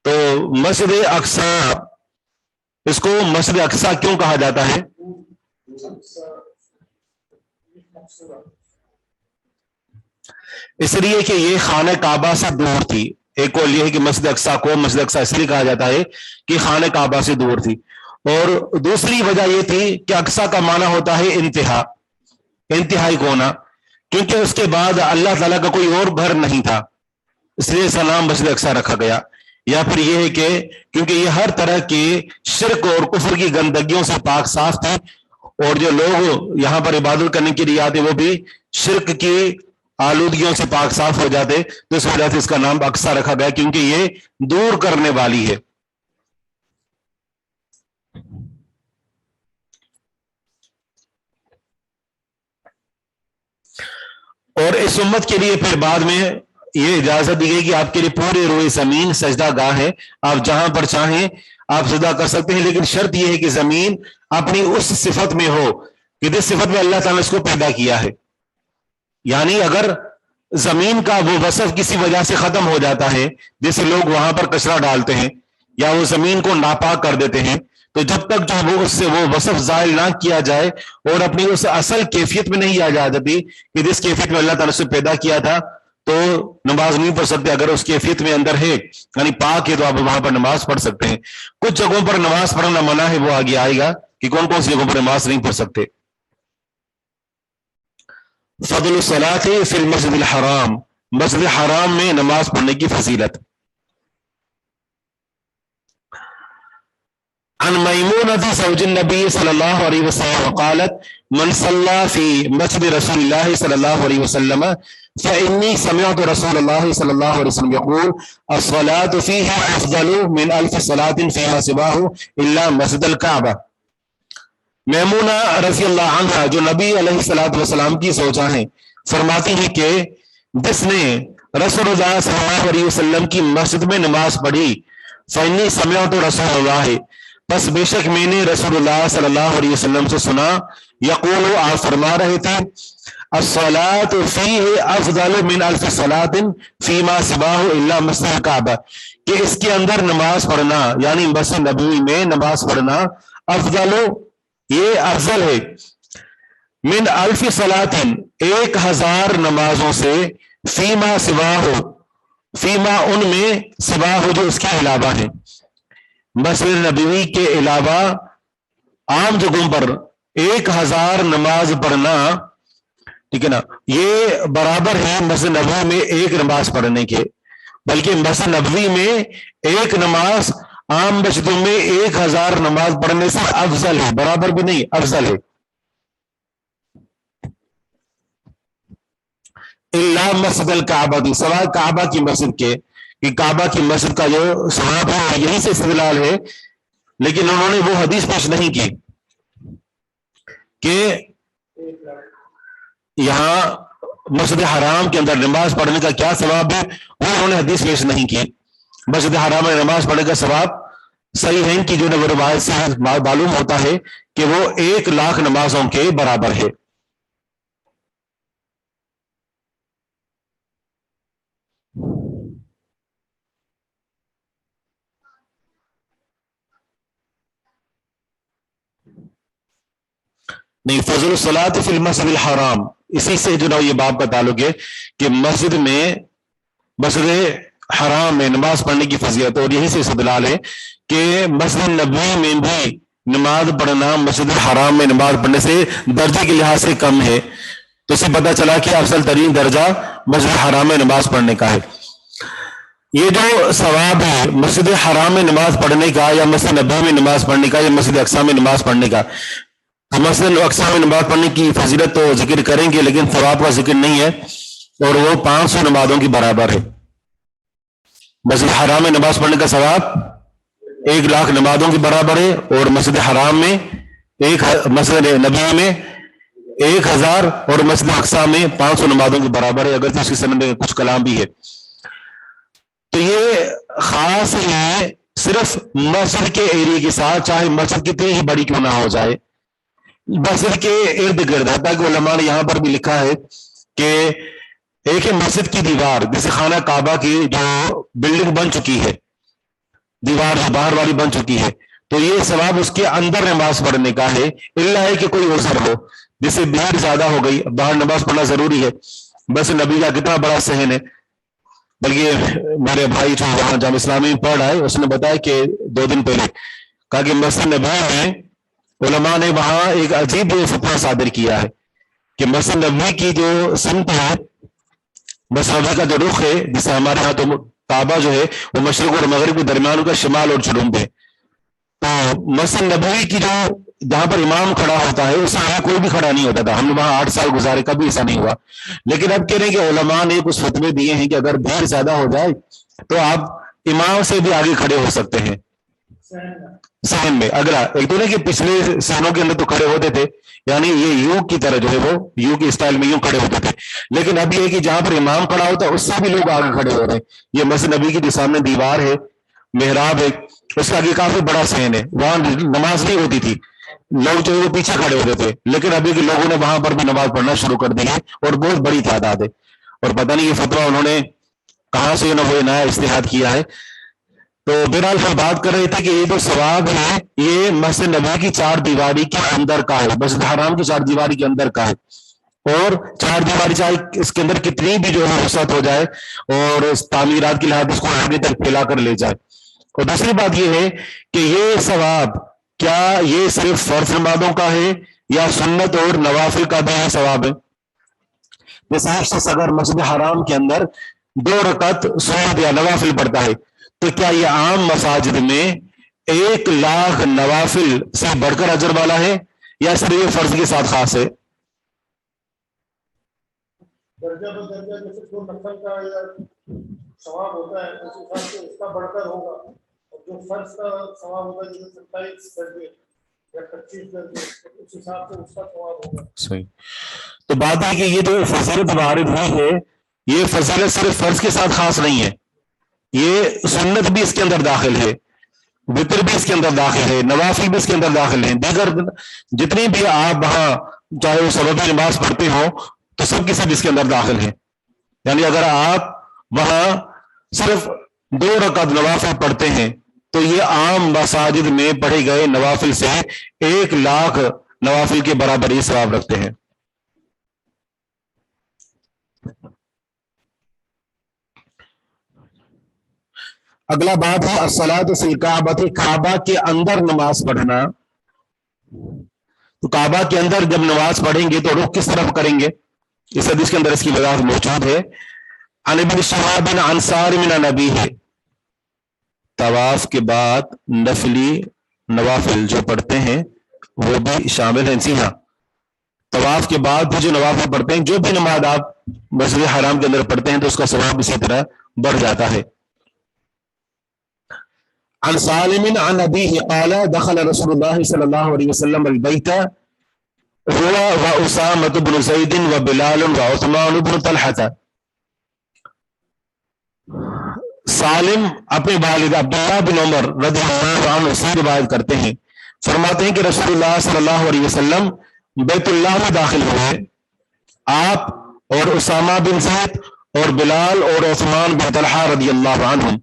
تو مسجد اقصی، اس کو مسجد اقصی کیوں کہا جاتا ہے؟ اس لیے کہ یہ خانہ کعبہ سے دور تھی. ایک قول یہ ہے کہ مسجد اقصی کو مسجد اقصی اس لیے کہا جاتا ہے کہ خانہ کعبہ سے دور تھی، اور دوسری وجہ یہ تھی کہ اقصی کا معنی ہوتا ہے انتہا، انتہائی کونا، کیونکہ اس کے بعد اللہ تعالیٰ کا کوئی اور گھر نہیں تھا، اس لیے اس کا نام مسجد اقصی رکھا گیا. یا پھر یہ ہے کہ کیونکہ یہ ہر طرح کے شرک اور کفر کی گندگیوں سے پاک صاف تھے، اور جو لوگ یہاں پر عبادت کرنے کے لیے آتے وہ بھی شرک کی آلودگیوں سے پاک صاف ہو جاتے، تو اس وجہ سے اس کا نام اقصی رکھا گیا، کیونکہ یہ دور کرنے والی ہے. اور اس امت کے لیے پھر بعد میں یہ اجازت دی گئی کہ آپ کے لیے پورے روئے زمین سجدہ گاہ ہے، آپ جہاں پر چاہیں آپ سجدہ کر سکتے ہیں، لیکن شرط یہ ہے کہ زمین اپنی اس صفت میں ہو کہ جس صفت میں اللہ تعالیٰ نے اس کو پیدا کیا ہے. یعنی اگر زمین کا وہ وصف کسی وجہ سے ختم ہو جاتا ہے، جیسے لوگ وہاں پر کچرا ڈالتے ہیں یا وہ زمین کو ناپاک کر دیتے ہیں، تو جب تک جو وہ اس سے وہ وصف زائل نہ کیا جائے اور اپنی اس اصل کیفیت میں نہیں آ جاتی کہ جس کیفیت میں اللہ تعالیٰ سے پیدا کیا تھا، تو نماز نہیں پڑھ سکتے. اگر اس کیفیت میں اندر ہے یعنی پاک ہے تو آپ وہاں پر نماز پڑھ سکتے ہیں. کچھ جگہوں پر نماز پڑھنا منع ہے، وہ آگے آئے گا کہ کون کون سی جگہوں پر نماز نہیں پڑھ سکتے. فضل الصلاۃ فی المسجد الحرام، مسجد حرام میں نماز پڑھنے کی فضیلت. عن میمونة زوج النبی صلی اللہ علیہ وسلم قالت من صلى في مسجد رسول الله صلى الله عليه وسلم فإني سمعت رسول الله صلى الله عليه وسلم يقول الصلاة فيها أفضل من 1000 صلاة فيما سواه إلا مسجد الكعبة. میمونہ رضی اللہ عنہ جو نبی علیہ الصلوۃ والسلام کی زوجہ ہیں، فرماتی ہیں کہ جس نے رسول اللہ صلی اللہ علیہ وسلم کی مسجد میں نماز پڑھی، فإني سمعت رسول اللہ، بس بے شک میں نے رسول اللہ صلی اللہ علیہ وسلم سے سنا، یقول آپ فرما رہے تھے الصلاۃ فیہ افضل من 1000 صلاۃ فیما سواه الا مسجد الکعبہ، کہ اس کے اندر نماز پڑھنا یعنی مسجد نبوی میں نماز پڑھنا افضل، یہ افضل ہے، من 1000 صلاۃ 1000 نمازوں سے، فیما سواہ، فیما ان میں، سواہ جو اس کے علاوہ ہے. مسجد نبوی کے علاوہ عام جگہوں پر 1000 نماز پڑھنا ٹھیک ہے نا. یہ برابر ہے مسجد نبوی میں ایک نماز پڑھنے کے، بلکہ مسجد نبوی میں ایک نماز عام مسجدوں میں 1000 نماز پڑھنے سے افضل ہے، برابر بھی نہیں، افضل ہے. اللہ مسجد الکعبہ دی، سوائے کعبہ کی مسجد کے، کہ کعبہ کی مسجد کا جو ثواب ہے یہی سے استدلال ہے. لیکن انہوں نے وہ حدیث پیش نہیں کی کہ یہاں مسجد حرام کے اندر نماز پڑھنے کا کیا ثواب ہے، وہ انہوں نے حدیث پیش نہیں کی. مسجد حرام میں نماز پڑھنے کا ثواب صحیح ہے کہ جو وہ روایت سے معلوم ہوتا ہے کہ وہ 1,00,000 نمازوں کے برابر ہے. نہیں، فضل الصلاۃ فی المسجد الحرام، اسی سے جو نا یہ باب کا تعلق ہے کہ مسجد حرام میں نماز پڑھنے کی فضیلت، اور یہی سے استدلال ہے کہ مسجد نبوی میں بھی نماز پڑھنا مسجد الحرام میں نماز پڑھنے سے درجے کے لحاظ سے کم ہے. تو اس سے پتہ چلا کہ افضل ترین درجہ مسجد حرام میں نماز پڑھنے کا ہے. یہ جو ثواب ہے مسجد حرام میں نماز پڑھنے کا، یا مسجد نبوی میں نماز پڑھنے کا، یا مسجد اقصی میں نماز پڑھنے کا، مسجد اقصی میں نماز پڑھنے کی فضیلت تو ذکر کریں گے لیکن ثواب کا ذکر نہیں ہے، اور وہ 500 نمازوں کی برابر ہے. مسجد حرام میں نماز پڑھنے کا ثواب 1,00,000 نمازوں کی برابر ہے، اور مسجد حرام میں مسجد نبوی میں 1000، اور مسجد اقصی میں 500 نمازوں کی برابر ہے، اگر اس کی سند میں کچھ کلام بھی ہے. تو یہ خاص ہے صرف مسجد کے ایریے کے ساتھ، چاہے مسجد کتنی ہی بڑی کیوں نہ ہو جائے، مسجد کے ارد گرد. حتیٰ کہ علماء نے یہاں پر بھی لکھا ہے کہ ایک ہے مسجد کی دیوار، جیسے خانہ کعبہ کی جو بلڈنگ بن چکی ہے، دیوار جو باہر والی بن چکی ہے، تو یہ ثواب اس کے اندر نماز پڑھنے کا ہے، الا ہے کہ کوئی عذر ہو، جیسے بھیڑ زیادہ ہو گئی، باہر نماز پڑھنا ضروری ہے. بس نبی کا کتنا بڑا صحن ہے. بلکہ میرے بھائی جو وہاں جامعہ اسلامی میں پڑھ رہا ہے، اس نے بتایا کہ 2 دن پہلے کہا کہ مسجد نبوی میں علماء نے وہاں ایک عجیب فتویٰ صادر کیا ہے کہ مسجد نبوی کی جو سمت ہے، مسجد نبوی کا جو رخ ہے، جسے ہمارے ہاں تو کعبہ جو ہے وہ مشرق اور مغرب کے درمیان کا شمال اور جنوب ہے. تو مسجد نبوی کی جو جہاں پر امام کھڑا ہوتا ہے اس میں کوئی بھی کھڑا نہیں ہوتا تھا. ہم نے وہاں 8 سال گزارے، کبھی ایسا نہیں ہوا. لیکن اب کہہ رہے ہیں کہ علماء نے کچھ فتوے دیے ہیں کہ اگر بھیڑ زیادہ ہو جائے تو آپ امام سے بھی آگے کھڑے ہو سکتے ہیں صحن میں. اگلا ایک تو نہیں کہ پچھلے صحنوں کے اندر تو کھڑے ہوتے تھے، یعنی یہ یو کی طرح جو ہے وہ یو کی اسٹائل میں یوں کھڑے ہوتے تھے، لیکن اب یہ کہ جہاں پر امام کھڑا ہوتا ہے اس سے بھی لوگ آگے کھڑے ہو رہے ہیں. یہ مسجد نبی کی جو سامنے دیوار ہے، محراب ہے، اس کا آگے کافی بڑا صحن ہے، وہاں نماز نہیں ہوتی تھی، لوگ جو ہے وہ پیچھے کھڑے ہوتے تھے، لیکن ابھی کے لوگوں نے وہاں پر بھی نماز پڑھنا شروع کر دی ہے، اور بہت بڑی تعداد ہے. اور پتہ نہیں یہ فتویٰ انہوں نے کہاں سے وہ نیا اجتہاد کیا ہے. تو بہرحال ہم بات کر رہے تھے کہ یہ جو ثواب ہے یہ مسجد نبوی کی 4 دیواری کے اندر کا ہے، مسجد حرام کی 4 دیواری کے اندر کا ہے. اور 4 دیواری چاہے اس کے اندر کتنی بھی جو ہے وسعت ہو جائے اور تعمیرات کی لحاظ اس کو آگے تک پھیلا کر لے جائے. اور دوسری بات یہ ہے کہ یہ ثواب کیا یہ صرف فرض نمازوں کا ہے یا سنت اور نوافل کا بھی ثواب ہے؟ جیسے ہر شخص اگر مسجد حرام کے اندر 2 رکعت سنت یا نوافل پڑھتا ہے تو کیا یہ عام مساجد میں 1,00,000 نوافل سے بڑھ کر اجر والا ہے یا صرف یہ فرض کے ساتھ خاص ہے؟ درجہ بدرجہ جیسے جو نفل کا یا ثواب ہوتا ہے اس حساب سے اس کا بڑھ کر ہوگا، اور جو فرض کا ثواب ہوگا جیسے 27 درجے یا 25 درجے اس حساب سے اس کا ثواب ہوگا. صحیح. تو بات ہے کہ یہ جو فضیلت وارد ہوئی ہے یہ فضیلت صرف فرض کے ساتھ خاص نہیں ہے، یہ سنت بھی اس کے اندر داخل ہے، وتر بھی اس کے اندر داخل ہے، نوافل بھی اس کے اندر داخل ہیں، دیگر جتنی بھی آپ وہاں چاہے وہ سبب نماز پڑھتے ہو تو سب کی سب اس کے اندر داخل ہیں. یعنی اگر آپ وہاں صرف 2 رکعت نوافل پڑھتے ہیں تو یہ عام مساجد میں پڑھے گئے نوافل سے 1,00,000 نوافل کے برابر ہی ثواب رکھتے ہیں. اگلا بات ہے الصلاۃ فی الکعبہ، کعبہ کے اندر نماز پڑھنا. تو کعبہ کے اندر جب نماز پڑھیں گے تو رخ کس طرف کریں گے؟ اس حدیث کے اندر اس کی وضاحت موجود ہے. عن ابن شهاب عن سالم عن ابیہ، طواف کے بعد نفلی نوافل جو پڑھتے ہیں وہ بھی شامل ہیں. جی ہاں، طواف کے بعد بھی جو نوافل پڑھتے ہیں، جو بھی نماز آپ مسجد حرام کے اندر پڑھتے ہیں تو اس کا ثواب اسی طرح بڑھ جاتا ہے. عن سالم عن ابیہ قال دخل رسول اللہ صلی اللہ علیہ وسلم البیت هو واسامة بن زید وبلال وعثمان بن طلحة. سالم اپنے والد عبداللہ بن عمر رضی اللہ عنہ سے روایت کرتے ہیں، فرماتے ہیں کہ رسول اللہ صلی اللہ علیہ وسلم بیت اللہ میں داخل ہوئے، آپ اور اسامہ بن زید اور بلال اور عثمان بن طلحہ رضی اللہ عنہم.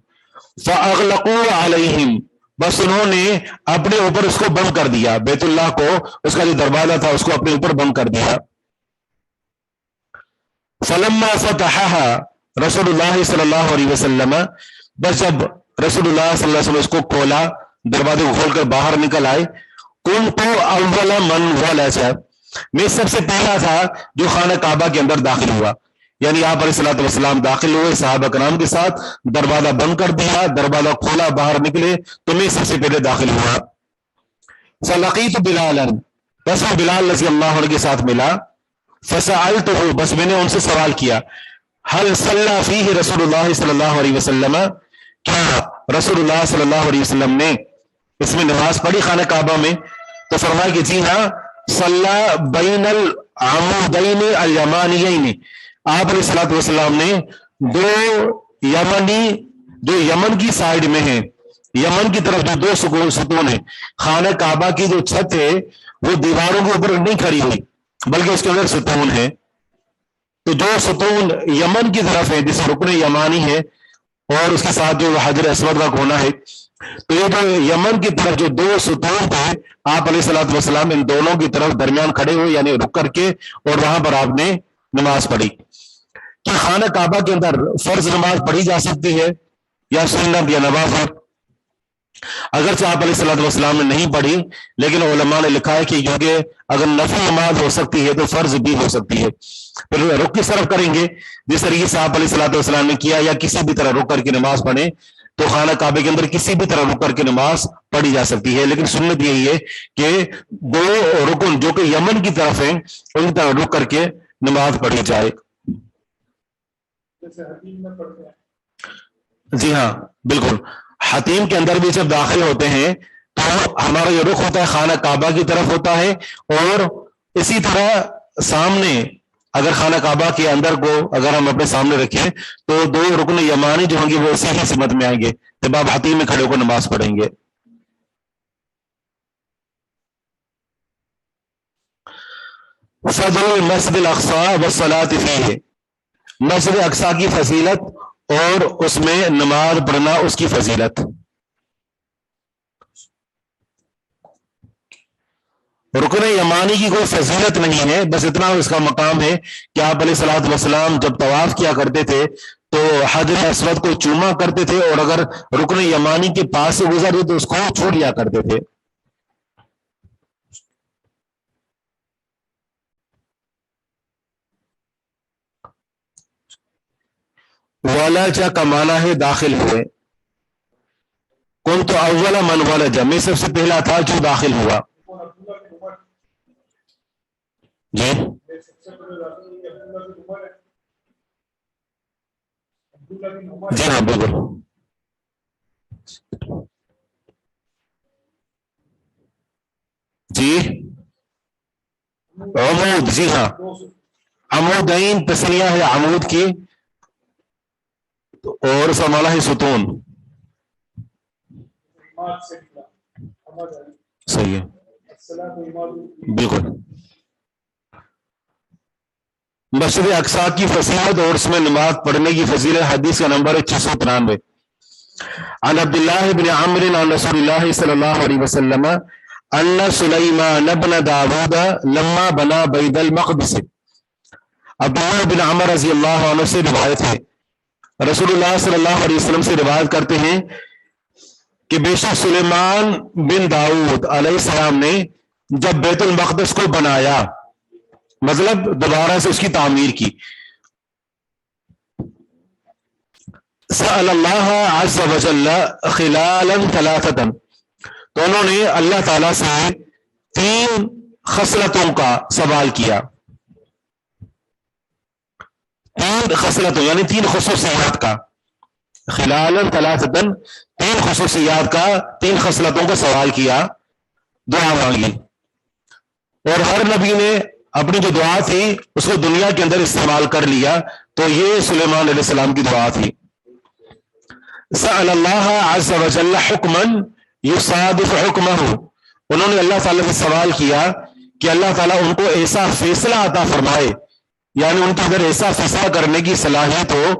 فاغلقوا علیہم، بس انہوں نے اپنے اوپر اس کو بند کر دیا، بیت اللہ کو، اس کا جو دروازہ تھا اس کو اپنے اوپر بند کر دیا. فلما فتحها رسول اللہ صلی اللہ علیہ وسلم، بس جب رسول اللہ صلی اللہ علیہ وسلم اس کو کھولا، دروازے کو کھول کر باہر نکل آئے، کنت اول من ولج، میں سب سے پہلا تھا جو خانہ کعبہ کے اندر داخل ہوا. یعنی آپ علیہ الصلوۃ والسلام داخل ہوئے صحابہ کرام کے ساتھ، دروازہ بند کر دیا، دروازہ کھولا، باہر نکلے تو میں سب سے پہلے داخل ہوا. فلقیت بلالا، بس میں بلال رضی اللہ عنہ کے ساتھ ملا. فسألته، بس میں نے ان سے سوال کیا، هل صلى فيه رسول اللہ صلی اللہ علیہ وسلم، کیا رسول اللہ صلی اللہ علیہ وسلم نے اس میں نماز پڑھی خانہ کعبہ میں؟ تو فرمایا کہ جی ہاں، صلی بین العمودین الیمانیین، آپ علیہ الصلوۃ والسلام نے دو یمنی، جو یمن کی سائڈ میں ہیں، یمن کی طرف جو دو ستون ہیں، خانہ کعبہ کی جو چھت ہے وہ دیواروں کے اوپر نہیں کھڑی ہوئی بلکہ اس کے اندر ستون ہے. تو جو ستون یمن کی طرف ہے جسے رکن یمانی ہے اور اس کے ساتھ جو حجر اسود کا کونا ہے، تو یہ جو یمن کی طرف جو دو ستون تھے، آپ علیہ الصلوۃ والسلام ان دونوں کی طرف درمیان کھڑے ہوئے، یعنی رک کر کے، اور وہاں پر آپ نے نماز پڑھی. کہ خانہ کعبہ کے اندر فرض نماز پڑھی جا سکتی ہے یا سنت یا نوافل؟ اگرچہ آپ علیہ الصلوۃ والسلام نے نہیں پڑھی، لیکن علماء نے لکھا ہے کہ کیونکہ اگر نفل نماز ہو سکتی ہے تو فرض بھی ہو سکتی ہے. پھر رک کی طرف کریں گے جس طریقے سے آپ علیہ الصلوۃ والسلام نے کیا، یا کسی بھی طرح رک کر کے نماز پڑھیں تو خانہ کعبے کے اندر کسی بھی طرح رک کر کے نماز پڑھی جا سکتی ہے. لیکن سنت یہی ہے کہ دو رکن جو کہ یمن کی طرف ہیں ان کی طرف رک کر کے نماز پڑھی جائے. جی ہاں بالکل، حتیم کے اندر بھی جب داخل ہوتے ہیں تو ہمارا یہ رخ ہوتا ہے خانہ کعبہ کی طرف ہوتا ہے، اور اسی طرح سامنے اگر خانہ کعبہ کے اندر کو اگر ہم اپنے سامنے رکھیں تو دو رکن یمانی جو ہوں گے وہ اسی ہی سمت میں آئیں گے جب آپ حتیم میں کھڑے ہو کر نماز پڑھیں گے. فضل المسجد الاقصی والصلاۃ فیہ، مسجد اقصی کی فضیلت اور اس میں نماز پڑھنا اس کی فضیلت. رکن یمانی کی کوئی فضیلت نہیں ہے، بس اتنا اس کا مقام ہے کہ آپ علیہ الصلوۃ والسلام جب طواف کیا کرتے تھے تو حجر اسود کو چوما کرتے تھے، اور اگر رکن یمانی کے پاس سے گزرتے تو اس کو چھوڑ لیا کرتے تھے. ولجا کا معنی ہے داخل ہوئے. کون تو اول من ولجا، میں سب سے پہلا تھا جو داخل ہوا. جی جی ہاں بالکل. جی عمود، جی ہاں، عمودین تسنیہ ہے عمود کی، اور اس کا معنی ہے ستون. صحیح ہے بالکل. مسجد اقصی کی فضیلت اور اس میں نماز پڑھنے کی فضیلت، حدیث کا نمبر ہے 693. عن عبداللہ بن عمرو عن رسول اللہ صلی اللہ علیہ وسلم ان سلیمان بن داود لما بنا بیت المقدس. عبداللہ بن عمر رضی اللہ عنہ سے روایت ہے، رسول اللہ صلی اللہ علیہ وسلم سے روایت کرتے ہیں کہ بے شک سلیمان بن داؤد علیہ السلام نے جب بیت المقدس کو بنایا، مطلب دوبارہ سے اس کی تعمیر کی. سأل اللہ عز وجل خلالا ثلاثة، تو انہوں نے اللہ تعالیٰ سے 3 خصلتوں کا سوال کیا. 3 خصلتوں یعنی 3 خصوصیات کا. خلالا ثلاثة 3 خصوصیات کا، 3 خصلتوں کا سوال کیا، دعا مانگی. اور ہر نبی نے اپنی جو دعا تھی اس کو دنیا کے اندر استعمال کر لیا. تو یہ سلیمان علیہ السلام کی دعا تھی. سأل اللہ عز وجل حکما یصادف حکمہ، انہوں نے اللہ تعالیٰ سے سوال کیا کہ اللہ تعالیٰ ان کو ایسا فیصلہ عطا فرمائے، یعنی ان کے اندر ایسا فیصلہ کرنے کی صلاحیت ہو،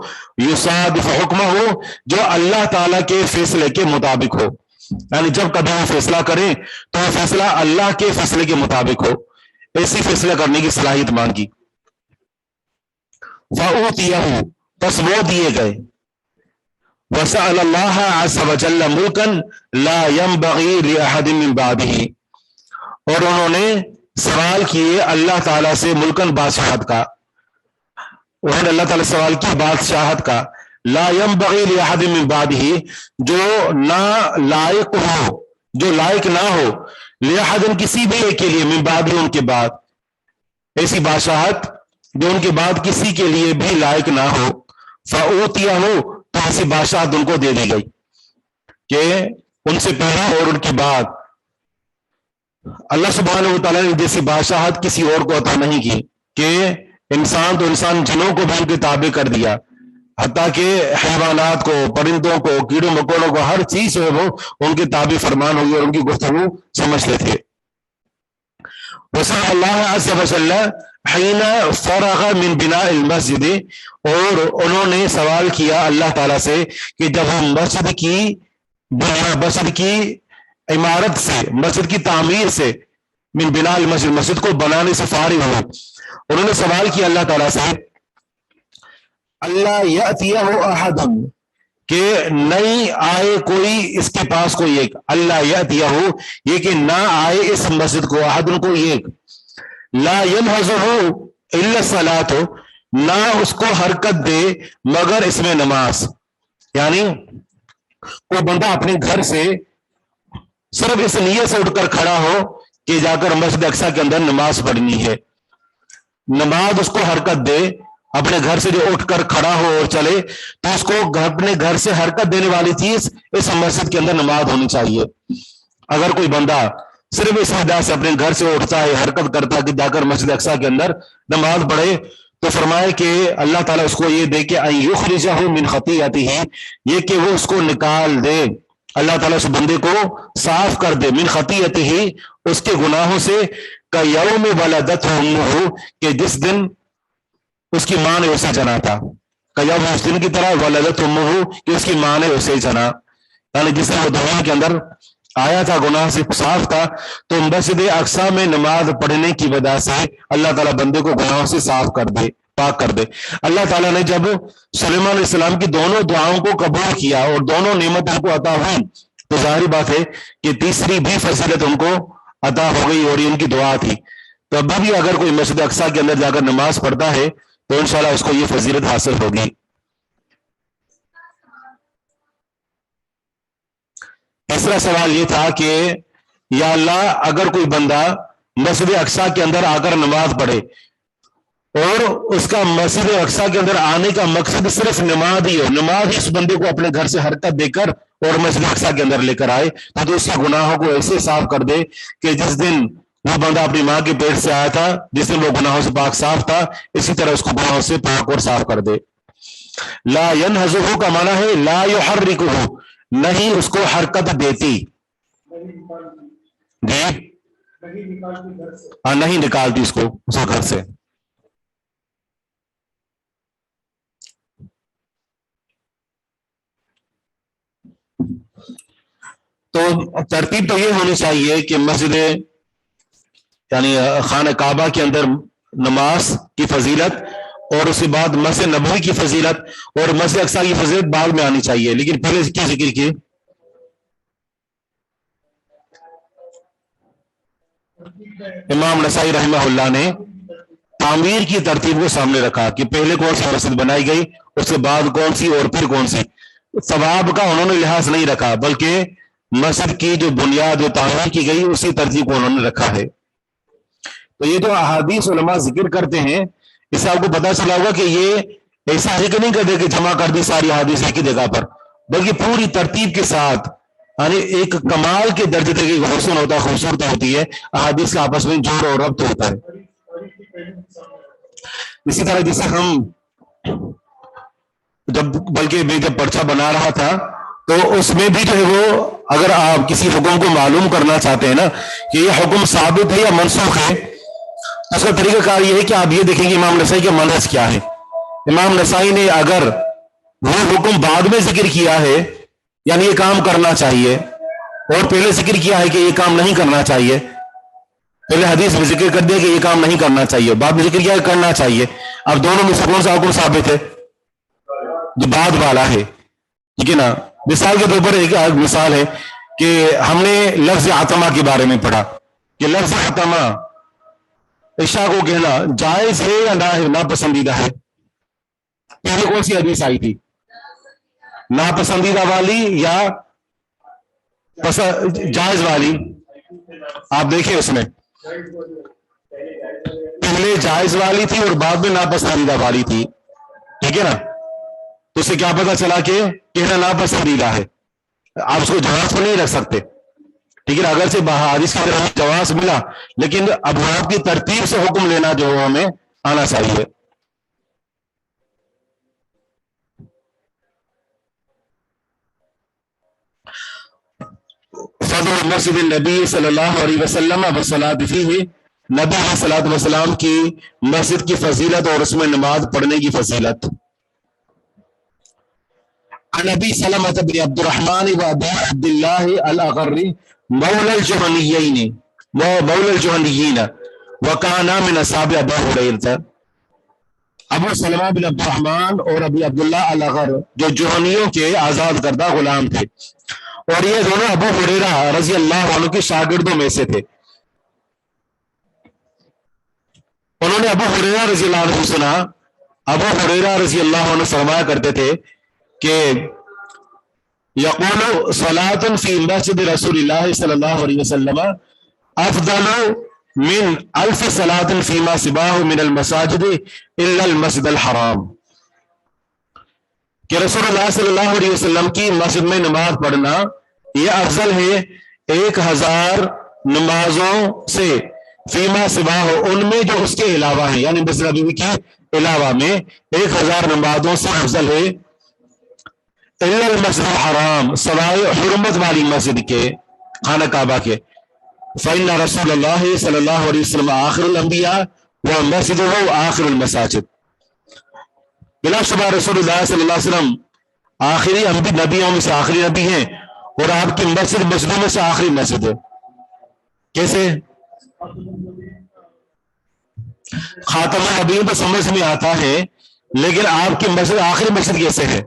یصادف حکمہ ہو، جو اللہ تعالیٰ کے فیصلے کے مطابق ہو. یعنی جب کبھی وہ فیصلہ کریں تو وہ فیصلہ اللہ کے فیصلے کے مطابق ہو. ایسی فیصلہ کرنے کی صلاحیت مانگی. فأوتیہ، پس وہ دیے گئے. وسأل اللہ عز وجل ملکا لا ينبغی لأحد من بعدہ، اور انہوں نے سوال کیے اللہ تعالیٰ سے ملکن بادشاہت کا. انہوں نے اللہ تعالیٰ سے سوال کیا بادشاہت کا، لا ينبغی لأحد من بعدہ، جو نہ لائق ہو، جو لائق نہ ہو، لأحد کسی بھی ایک کے لیے، من بعدہ ان کے بعد، ایسی بادشاہت جو ان کے بعد کسی کے لیے بھی لائق نہ ہو. فأوتیہ، تو ایسی بادشاہت ان کو دے دی گئی کہ ان سے پہلے اور ان کے بعد اللہ سبحانہ و تعالیٰ نے جیسی بادشاہت کسی اور کو عطا نہیں کی کہ انسان تو انسان جنوں کو بھی ان کے تابع کر دیا، حتیٰ کہ حیوانات کو، پرندوں کو، کیڑوں مکوڑوں کو، ہر چیز ہے وہ ان کے تابع فرمان ہوئی اور ان کی گفتگو سمجھتے تھے. وسأل اللہ عز وجل حین فرغ من بناء المسجد، اور انہوں نے سوال کیا اللہ تعالیٰ سے کہ جب ہم مسجد کی عمارت سے، مسجد کی تعمیر سے، من بناء المسجد، مسجد کو بنانے سے فارغ ہو، انہوں نے سوال کیا اللہ تعالیٰ سے اللہ یأتیہ احد، کہ نہیں آئے کوئی اس کے پاس کوئی ایک، اللہ یأتیہ، یہ کہ نہ آئے اس مسجد کو، احد کوئی ایک، لا ينهزه الا الصلاۃ، نہ اس کو حرکت دے مگر اس میں نماز. یعنی کوئی بندہ اپنے گھر سے صرف اس نیت سے اٹھ کر کھڑا ہو کہ جا کر مسجد اقصی کے اندر نماز پڑھنی ہے، نماز اس کو حرکت دے، اپنے گھر سے جو اٹھ کر کھڑا ہو اور چلے، تو اس کو اپنے گھر سے حرکت دینے والی چیز اس مسجد کے اندر نماز ہونی چاہیے. اگر کوئی بندہ صرف اس وجہ سے اپنے گھر سے اٹھتا ہے، حرکت کرتا ہے کہ جا کر مسجد اقصی کے اندر نماز پڑھے، تو فرمائے کہ اللہ تعالیٰ اس کو یہ دے کہ ان یخرجہ من خطیئتہ، یہ کہ وہ اس کو نکال دے، اللہ تعالیٰ اس بندے کو صاف کر دے، من خطیئتہ، اس کے گناہوں سے، کیوم ولدتہ امہ، کہ جس دن اس کی ماں نے اسے جنا تھا، کیوم، اس دن کی طرح، ولدتہ امہ، کہ اس کی ماں نے اسے جنا. یعنی جس طرح وہ دنیا کے اندر آیا تھا گناہ سے صاف تھا، تو مسجد اقصی میں نماز پڑھنے کی وجہ سے اللہ تعالیٰ بندے کو گناہوں سے صاف کر دے، پاک کر دے. اللہ تعالیٰ نے جب سلیمان علیہ السلام کی دونوں دعاؤں کو قبول کیا اور دونوں نعمت ان کو عطا ہوئی، تو ظاہری بات ہے کہ تیسری بھی فضیلت ان کو عطا ہو گئی، اور یہ ان کی دعا تھی. تو ابھی بھی اگر کوئی مسجد اقصی کے اندر جا کر نماز پڑھتا ہے تو انشاءاللہ اس کو یہ فضیلت حاصل ہوگی. تیسرا سوال یہ تھا کہ یا اللہ، اگر کوئی بندہ مسجد اقصی کے اندر آ کر نماز پڑھے اور اس کا مسجد اقصی کے اندر آنے کا مقصد صرف نماز ہی ہو، نماز ہی اس بندے کو اپنے گھر سے حرکت دے کر اور مسجد اقصی کے اندر لے کر آئے، تو اس کے گناہوں کو ایسے صاف کر دے کہ جس دن وہ بندہ اپنی ماں کے پیٹ سے آیا تھا، جس دن وہ گناہوں سے پاک صاف تھا، اسی طرح اس کو گناہوں سے پاک اور صاف کر دے. لا ينهزه کا معنی ہے لا يحركه، نہیں اس کو حرکت دیتی، جی ہاں، نہیں نکالتی اس کو اس گھر سے. تو ترتیب تو یہ ہونی چاہیے کہ مسجد یعنی خانہ کعبہ کے اندر نماز کی فضیلت، اور اس کے بعد مسجد نبوی کی فضیلت اور مسجد اقصی کی فضیلت بعد میں آنی چاہیے. لیکن پہلے کیا ذکر کی؟ امام نسائی رحمہ اللہ نے تعمیر کی ترتیب کو سامنے رکھا کہ پہلے کون سی مسجد بنائی گئی، اس کے بعد کون سی اور پھر کون سی. ثواب کا انہوں نے لحاظ نہیں رکھا، بلکہ مسجد کی جو بنیاد جو تعمیر کی گئی اسی ترتیب کو انہوں نے رکھا ہے. تو یہ جو احادیث علماء ذکر کرتے ہیں اس سے آپ کو پتا چلا ہوگا کہ یہ ایسا ذکر نہیں کرتے کہ جمع کر دی ساری احادیث ایک ہی جگہ پر، بلکہ پوری ترتیب کے ساتھ، یعنی ایک کمال کے درجے تک ایک حسن ہوتا ہے، خوبصورت ہوتی ہے احادیث کا آپس میں جوڑ اور ربط ہوتا ہے. اسی طرح جیسے ہم جب پرچہ بنا رہا تھا تو اس میں بھی جو ہے وہ اگر آپ کسی حکم کو معلوم کرنا چاہتے ہیں نا کہ یہ حکم ثابت ہے یا منسوخ ہے، اس کا طریقہ کار یہ ہے کہ آپ یہ دیکھیں کہ امام نسائی کا منہج کیا ہے. امام نسائی نے اگر وہ حکم بعد میں ذکر کیا ہے، یعنی یہ کام کرنا چاہیے، اور پہلے ذکر کیا ہے کہ یہ کام نہیں کرنا چاہیے، پہلے حدیث میں ذکر کر دیا کہ یہ کام نہیں کرنا چاہیے، بعد میں ذکر کیا کہ کرنا چاہیے، اب دونوں میں سے کون سا حکم ثابت ہے؟ جو بعد والا ہے. ٹھیک ہے نا. مثال کے طور پر ایک مثال ہے کہ ہم نے لفظ عتمہ کے بارے میں پڑھا کہ لفظ عتمہ عشاء کو کہنا جائز ہے یا ناپسندیدہ ہے. پہلے کون سی حدیث آئی تھی؟ ناپسندیدہ والی یا جائز والی؟ آپ دیکھیں اس میں پہلے جائز والی تھی اور بعد میں ناپسندیدہ والی تھی. ٹھیک ہے نا. تو اس سے کیا پتا چلا کہ کہنا ناپسندیدہ ہے، آپ اس کو جواز پر نہیں رکھ سکتے. ٹھیک ہے نا. اگر سے حدیث کی طرف جواز ملا، لیکن ابواب کی ترتیب سے حکم لینا جو ہمیں آنا چاہیے. فضل مسجد النبی صلی اللہ علیہ وسلم والصلاۃ فیہ، نبی علیہ الصلوۃ والسلام کی مسجد کی فضیلت اور اس میں نماز پڑھنے کی فضیلت. عن ابی سلمہ بن عبد الرحمن و ابی عبد اللہ الاغری مولى الجہنیین وکانا من اصحاب ابی ہریرہ. ابو سلمہ بن عبد الرحمن اور ابی عبداللہ الاغر جو جوہنیوں کے آزاد کردہ غلام تھے، اور یہ دونوں ابو ہریرہ رضی اللہ عنہ کے شاگردوں میں سے تھے. انہوں نے ابو ہریرہ رضی اللہ عنہ سنا. ابو ہریرہ رضی اللہ عنہ فرمایا کرتے تھے کہ یقول صلاۃ فی مسجد رسول اللہ صلی اللہ علیہ وسلم افضل من 1000 صلاۃ فیما سواہ من المساجد الا المسجد الحرام. کہ رسول اللہ صلی اللہ علیہ وسلم کی مسجد میں نماز پڑھنا یہ افضل ہے 1000 نمازوں سے، فیما سواہ ان میں جو اس کے علاوہ ہیں، یعنی مسجد نبوی کے علاوہ میں 1000 نمازوں سے افضل ہے، الا المسجد الحرام سوائے حرمت والی مسجد کے، خانہ کعبہ کے. فإن رسول اللہ صلی اللہ علیہ وسلم آخر الانبیاء ومسجدہ آخر المساجد. بلا شبہ رسول اللہ صلی اللہ علیہ وسلم آخری نبیوں میں سے آخری نبی ہیں، اور آپ کی مسجد مسجدوں میں سے آخری مسجد ہے. کیسے؟ خاتم النبیوں تو سمجھ میں آتا ہے، لیکن آپ کی مسجد آخری مسجد کیسے ہے؟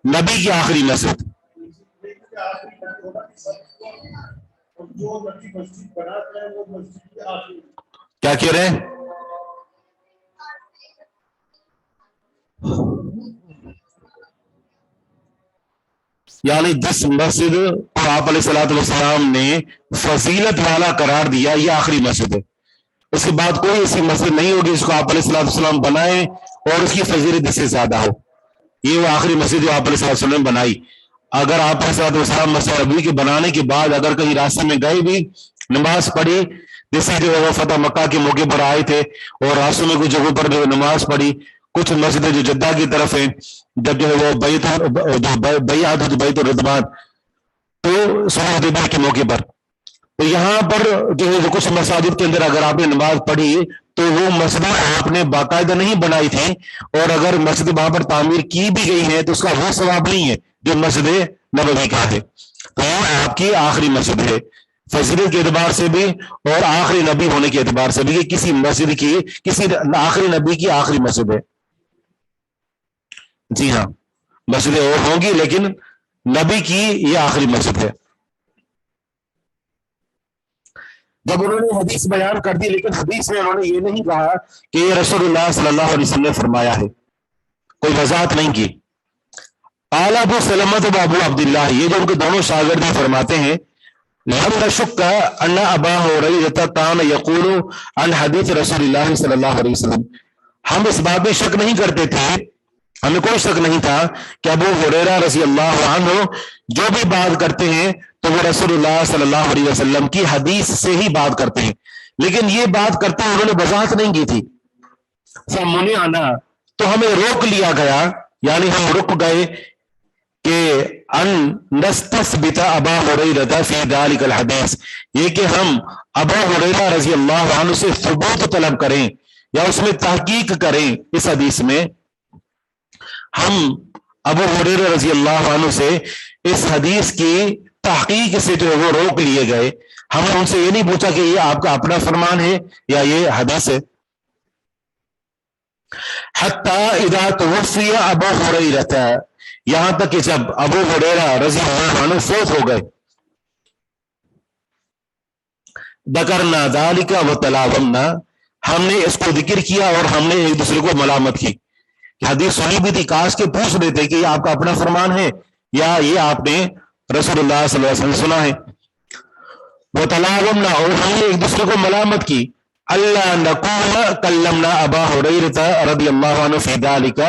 نبی کی آخری مسجد. کیا کہہ رہے ہیں؟ یعنی جس مسجد کو آپ علیہ الصلوۃ والسلام نے فضیلت والا قرار دیا یہ آخری مسجد ہے. اس کے بعد کوئی ایسی مسجد نہیں ہوگی جس کو آپ علیہ الصلوۃ والسلام بنائیں اور اس کی فضیلت اس سے زیادہ ہو. یہ وہ آخری مسجد جو آپ علیہ الصلوۃ والسلام نے بنائی. اگر آپ علیہ الصلوۃ والسلام مسجد نبوی کے بنانے کے بعد اگر کہیں راستے میں گئے بھی نماز پڑھی، جیسے جو وہ فتح مکہ کے موقع پر آئے تھے اور راستوں میں کچھ جگہوں پر جو نماز پڑھی، کچھ مسجدیں جو جدہ کی طرف ہیں جب جو ہے وہ بیعت بیت الرضوان تو صلح حدیبیہ کے موقع پر، تو یہاں پر جو ہے کچھ مساجد کے اندر اگر آپ نے نماز پڑھی تو وہ مسجد آپ نے باقاعدہ نہیں بنائی تھی، اور اگر مسجد وہاں پر تعمیر کی بھی گئی ہے تو اس کا وہ ثواب نہیں ہے جو مسجد نبوی کا ہے. تو آپ کی آخری مسجد ہے فضیلت کے اعتبار سے بھی اور آخری نبی ہونے کے اعتبار سے بھی، کہ کسی مسجد کی کسی آخری نبی کی آخری مسجد ہے. جی ہاں، مسجدیں اور ہوں گی لیکن نبی کی یہ آخری مسجد ہے. جب انہوں نے حدیث بیان کر دی لیکن حدیث میں انہوں نے یہ نہیں کہا کہ یہ رسول اللہ صلی اللہ علیہ وسلم نے فرمایا ہے، کوئی وضاحت نہیں کی. اعلیٰ ابو سلمت و ابو عبداللہ، یہ جو ان کے دونوں شاگرد ہیں، فرماتے ہیں لم نشک ان ابا ہریرہ کان یقول عن حدیث رسول اللہ صلی اللہ علیہ وسلم، ہم اس بات میں شک نہیں کرتے تھے، ہمیں کوئی شک نہیں تھا کہ ابو ہریرہ رضی اللہ عنہ جو بھی بات کرتے ہیں تو وہ رسول اللہ صلی اللہ علیہ وسلم کی حدیث سے ہی بات کرتے ہیں، لیکن یہ بات کرتے ہیں انہوں نے وضاحت نہیں کی تھی. فمنعنا، تو ہمیں روک لیا گیا، یعنی ہم رک گئے کہ ان نستثبت ابا ہریرہ فی ذلک الحدیث، یہ کہ ہم ابو ہریرہ رضی اللہ عنہ سے ثبوت طلب کریں یا اس میں تحقیق کریں. اس حدیث میں ہم ابو ہریرہ رضی اللہ عنہ سے اس حدیث کی تحقیق سے جو وہ روک لیے گئے. ہم نے ان سے یہ نہیں پوچھا کہ یہ آپ کا اپنا فرمان ہے یا یہ حدیث ہے. حتی اذا توفی ابو ہریرہ، یہاں تک کہ جب ابو ہریرہ رضی اللہ عنہ فوت ہو گئے، ذکرنا ذالک وتلاومنا، ہم نے اس کو ذکر کیا اور ہم نے ایک دوسرے کو ملامت کی کہ حدیث سنی بھی تھی، کاش کے پوچھ لیتے کہ یہ آپ کا اپنا فرمان ہے یا یہ آپ نے رسول اللہ صلی اللہ علیہ وسلم سنا ہے. وتلاومنا، اور ہم نے ایک دوسرے کو ملامت کی، اللہ نقول کلمنا ابا ہریرہ رضی اللہ عنہ فی ذلک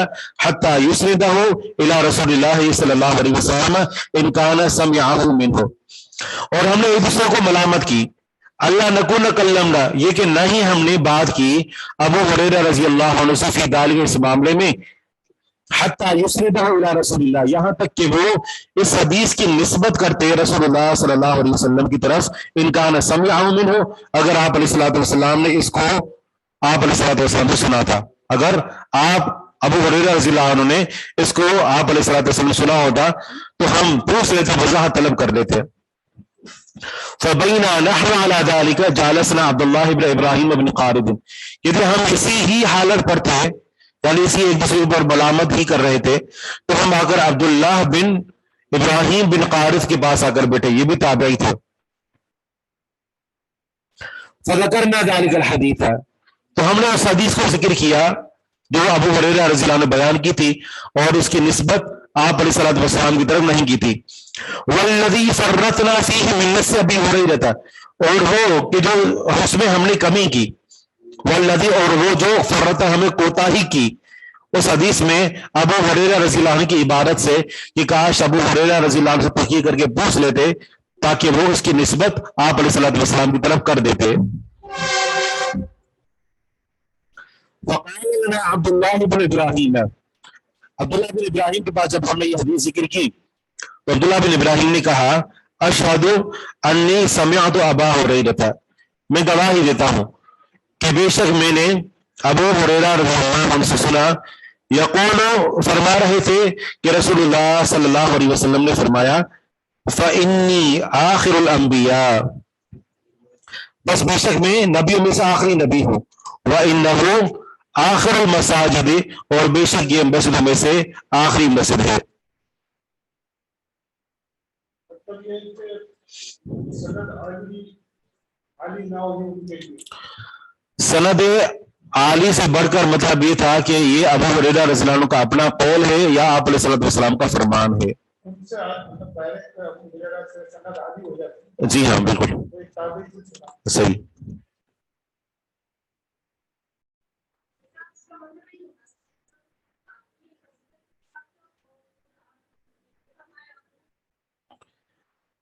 حتی یسندہ الی رسول اللہ صلی اللہ علیہ وسلم ان کان سمعہ منہ، اور ہم نے ایک دوسرے کو ملامت کی، اللہ نقول کلمنا، یہ کہ نہیں ہم نے بات کی ابو ہریرہ رضی اللہ عنہ سے فی ذلک، اس معاملے میں، حتی یسندہ الی رسول اللہ، یہاں تک کہ وہ اس حدیث کی نسبت کرتے رسول اللہ صلی اللہ علیہ وسلم کی طرف، ان کان سمعہ منہ، اگر آپ علیہ الصلوۃ والسلام نے اس کو آپ علیہ الصلوۃ والسلام سے سنا تھا، اگر آپ ابو ہریرہ رضی اللہ عنہ نے اس کو آپ علیہ الصلوۃ والسلام سنا ہوتا تو ہم پوچھ لیتے، وضاحت طلب کر لیتے. فبینا نحن علی ذلک جالسنا عبداللہ بن ابراہیم بن قارب، کہ ہم اسی ہی حالت پر تھے، یعنی اسی ایک دوسرے پر ملامت ہی کر رہے تھے، تو ہم آ کر عبداللہ بن ابراہیم بن قارب کے پاس آ کر بیٹھے، یہ بھی تابعی تھے. فذکرنا ذلک الحدیث، تو ہم نے اس حدیث کو ذکر کیا جو ابو ہریرہ رضی اللہ عنہ بیان کی تھی اور اس کی نسبت آپ علیہ الصلوۃ والسلام کی طرف نہیں کی تھی. والذی فرطنا فیہ من نص ابی ہریرہ، اور وہ کہ جو اس میں ہم نے کمی کی، والذی، اور وہ جو فرط ہمیں کوتاہی کی اس حدیث میں ابو ہریرہ رضی اللہ عنہ کی عبارت سے، کہ کاش ابو ہریرہ رضی اللہ عنہ سے تحقیق کر کے پوچھ لیتے تاکہ وہ اس کی نسبت آپ علیہ الصلوۃ والسلام کی طرف کر دیتے. وقال لنا عبداللہ بن ابراہیم، عبداللہ بن ابراہیم کے پاس جب ہم نے یہ حدیث ذکر کی تو عبداللہ بن ابراہیم نے کہا اشہد انی سمعت ابا ہریرہ، میں گواہی دیتا ہوں کہ بے شک میں نے ابو ہریرہ رضی اللہ عنہ سے سنا، یقول، فرما رہے تھے کہ رسول اللہ صلی اللہ علیہ وسلم نے فرمایا فإنی آخر الانبیاء، بس بے شک میں نبیوں میں سے آخری نبی ہوں، وإنہ آخر المساجد، اور بے شک یہ مسجد میں سے آخری مسجد ہے. سند عالی سے بڑھ کر مطلب یہ تھا کہ یہ ابو ہریرہ رضی اللہ عنہ کا اپنا قول ہے یا آپ علیہ الصلوۃ والسلام کا فرمان ہے. جی ہاں بالکل صحیح.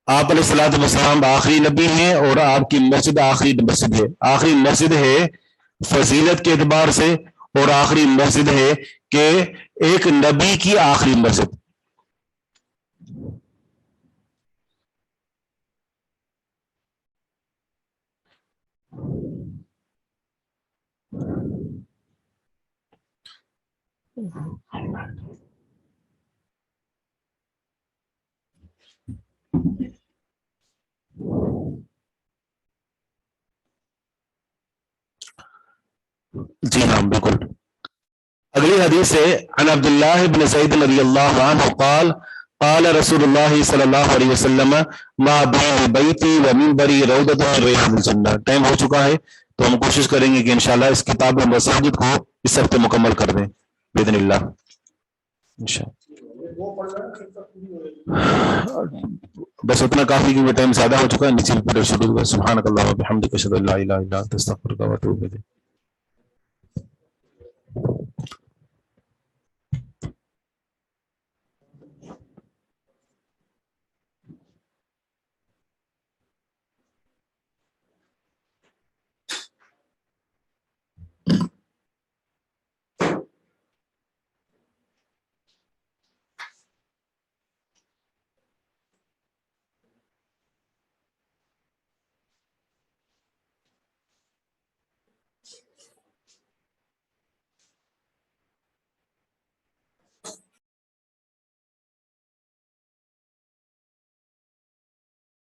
آپ علیہ الصلوۃ والسلام آخری نبی ہیں اور آپ کی مسجد آخری مسجد ہے. آخری مسجد ہے فضیلت کے اعتبار سے، اور آخری مسجد ہے کہ ایک نبی کی آخری مسجد. جی ہاں بالکل. اگلی حدیث ہے عن عبداللہ بن زید رضی اللہ عنہ قال قال رسول اللہ صلی اللہ علیہ وسلم ما بین بیتی و منبری روضۃ من ریاض الجنہ. ٹائم ہو چکا ہے تو ہم کوشش کریں گے کہ انشاءاللہ اس کتاب مساجد کو اس ہفتے مکمل کر دیں باذن اللہ انشاءاللہ. وہ پڑھنا ہے پھر تک پوری ہو جائے گی. بس اتنا کافی کیونکہ ٹائم زیادہ ہو چکا ہے. نیچے شروع ہوگا. سبحانک اللہم و بحمدک اشہد ان لا الہ الا انت استغفرک و اتوب الیک.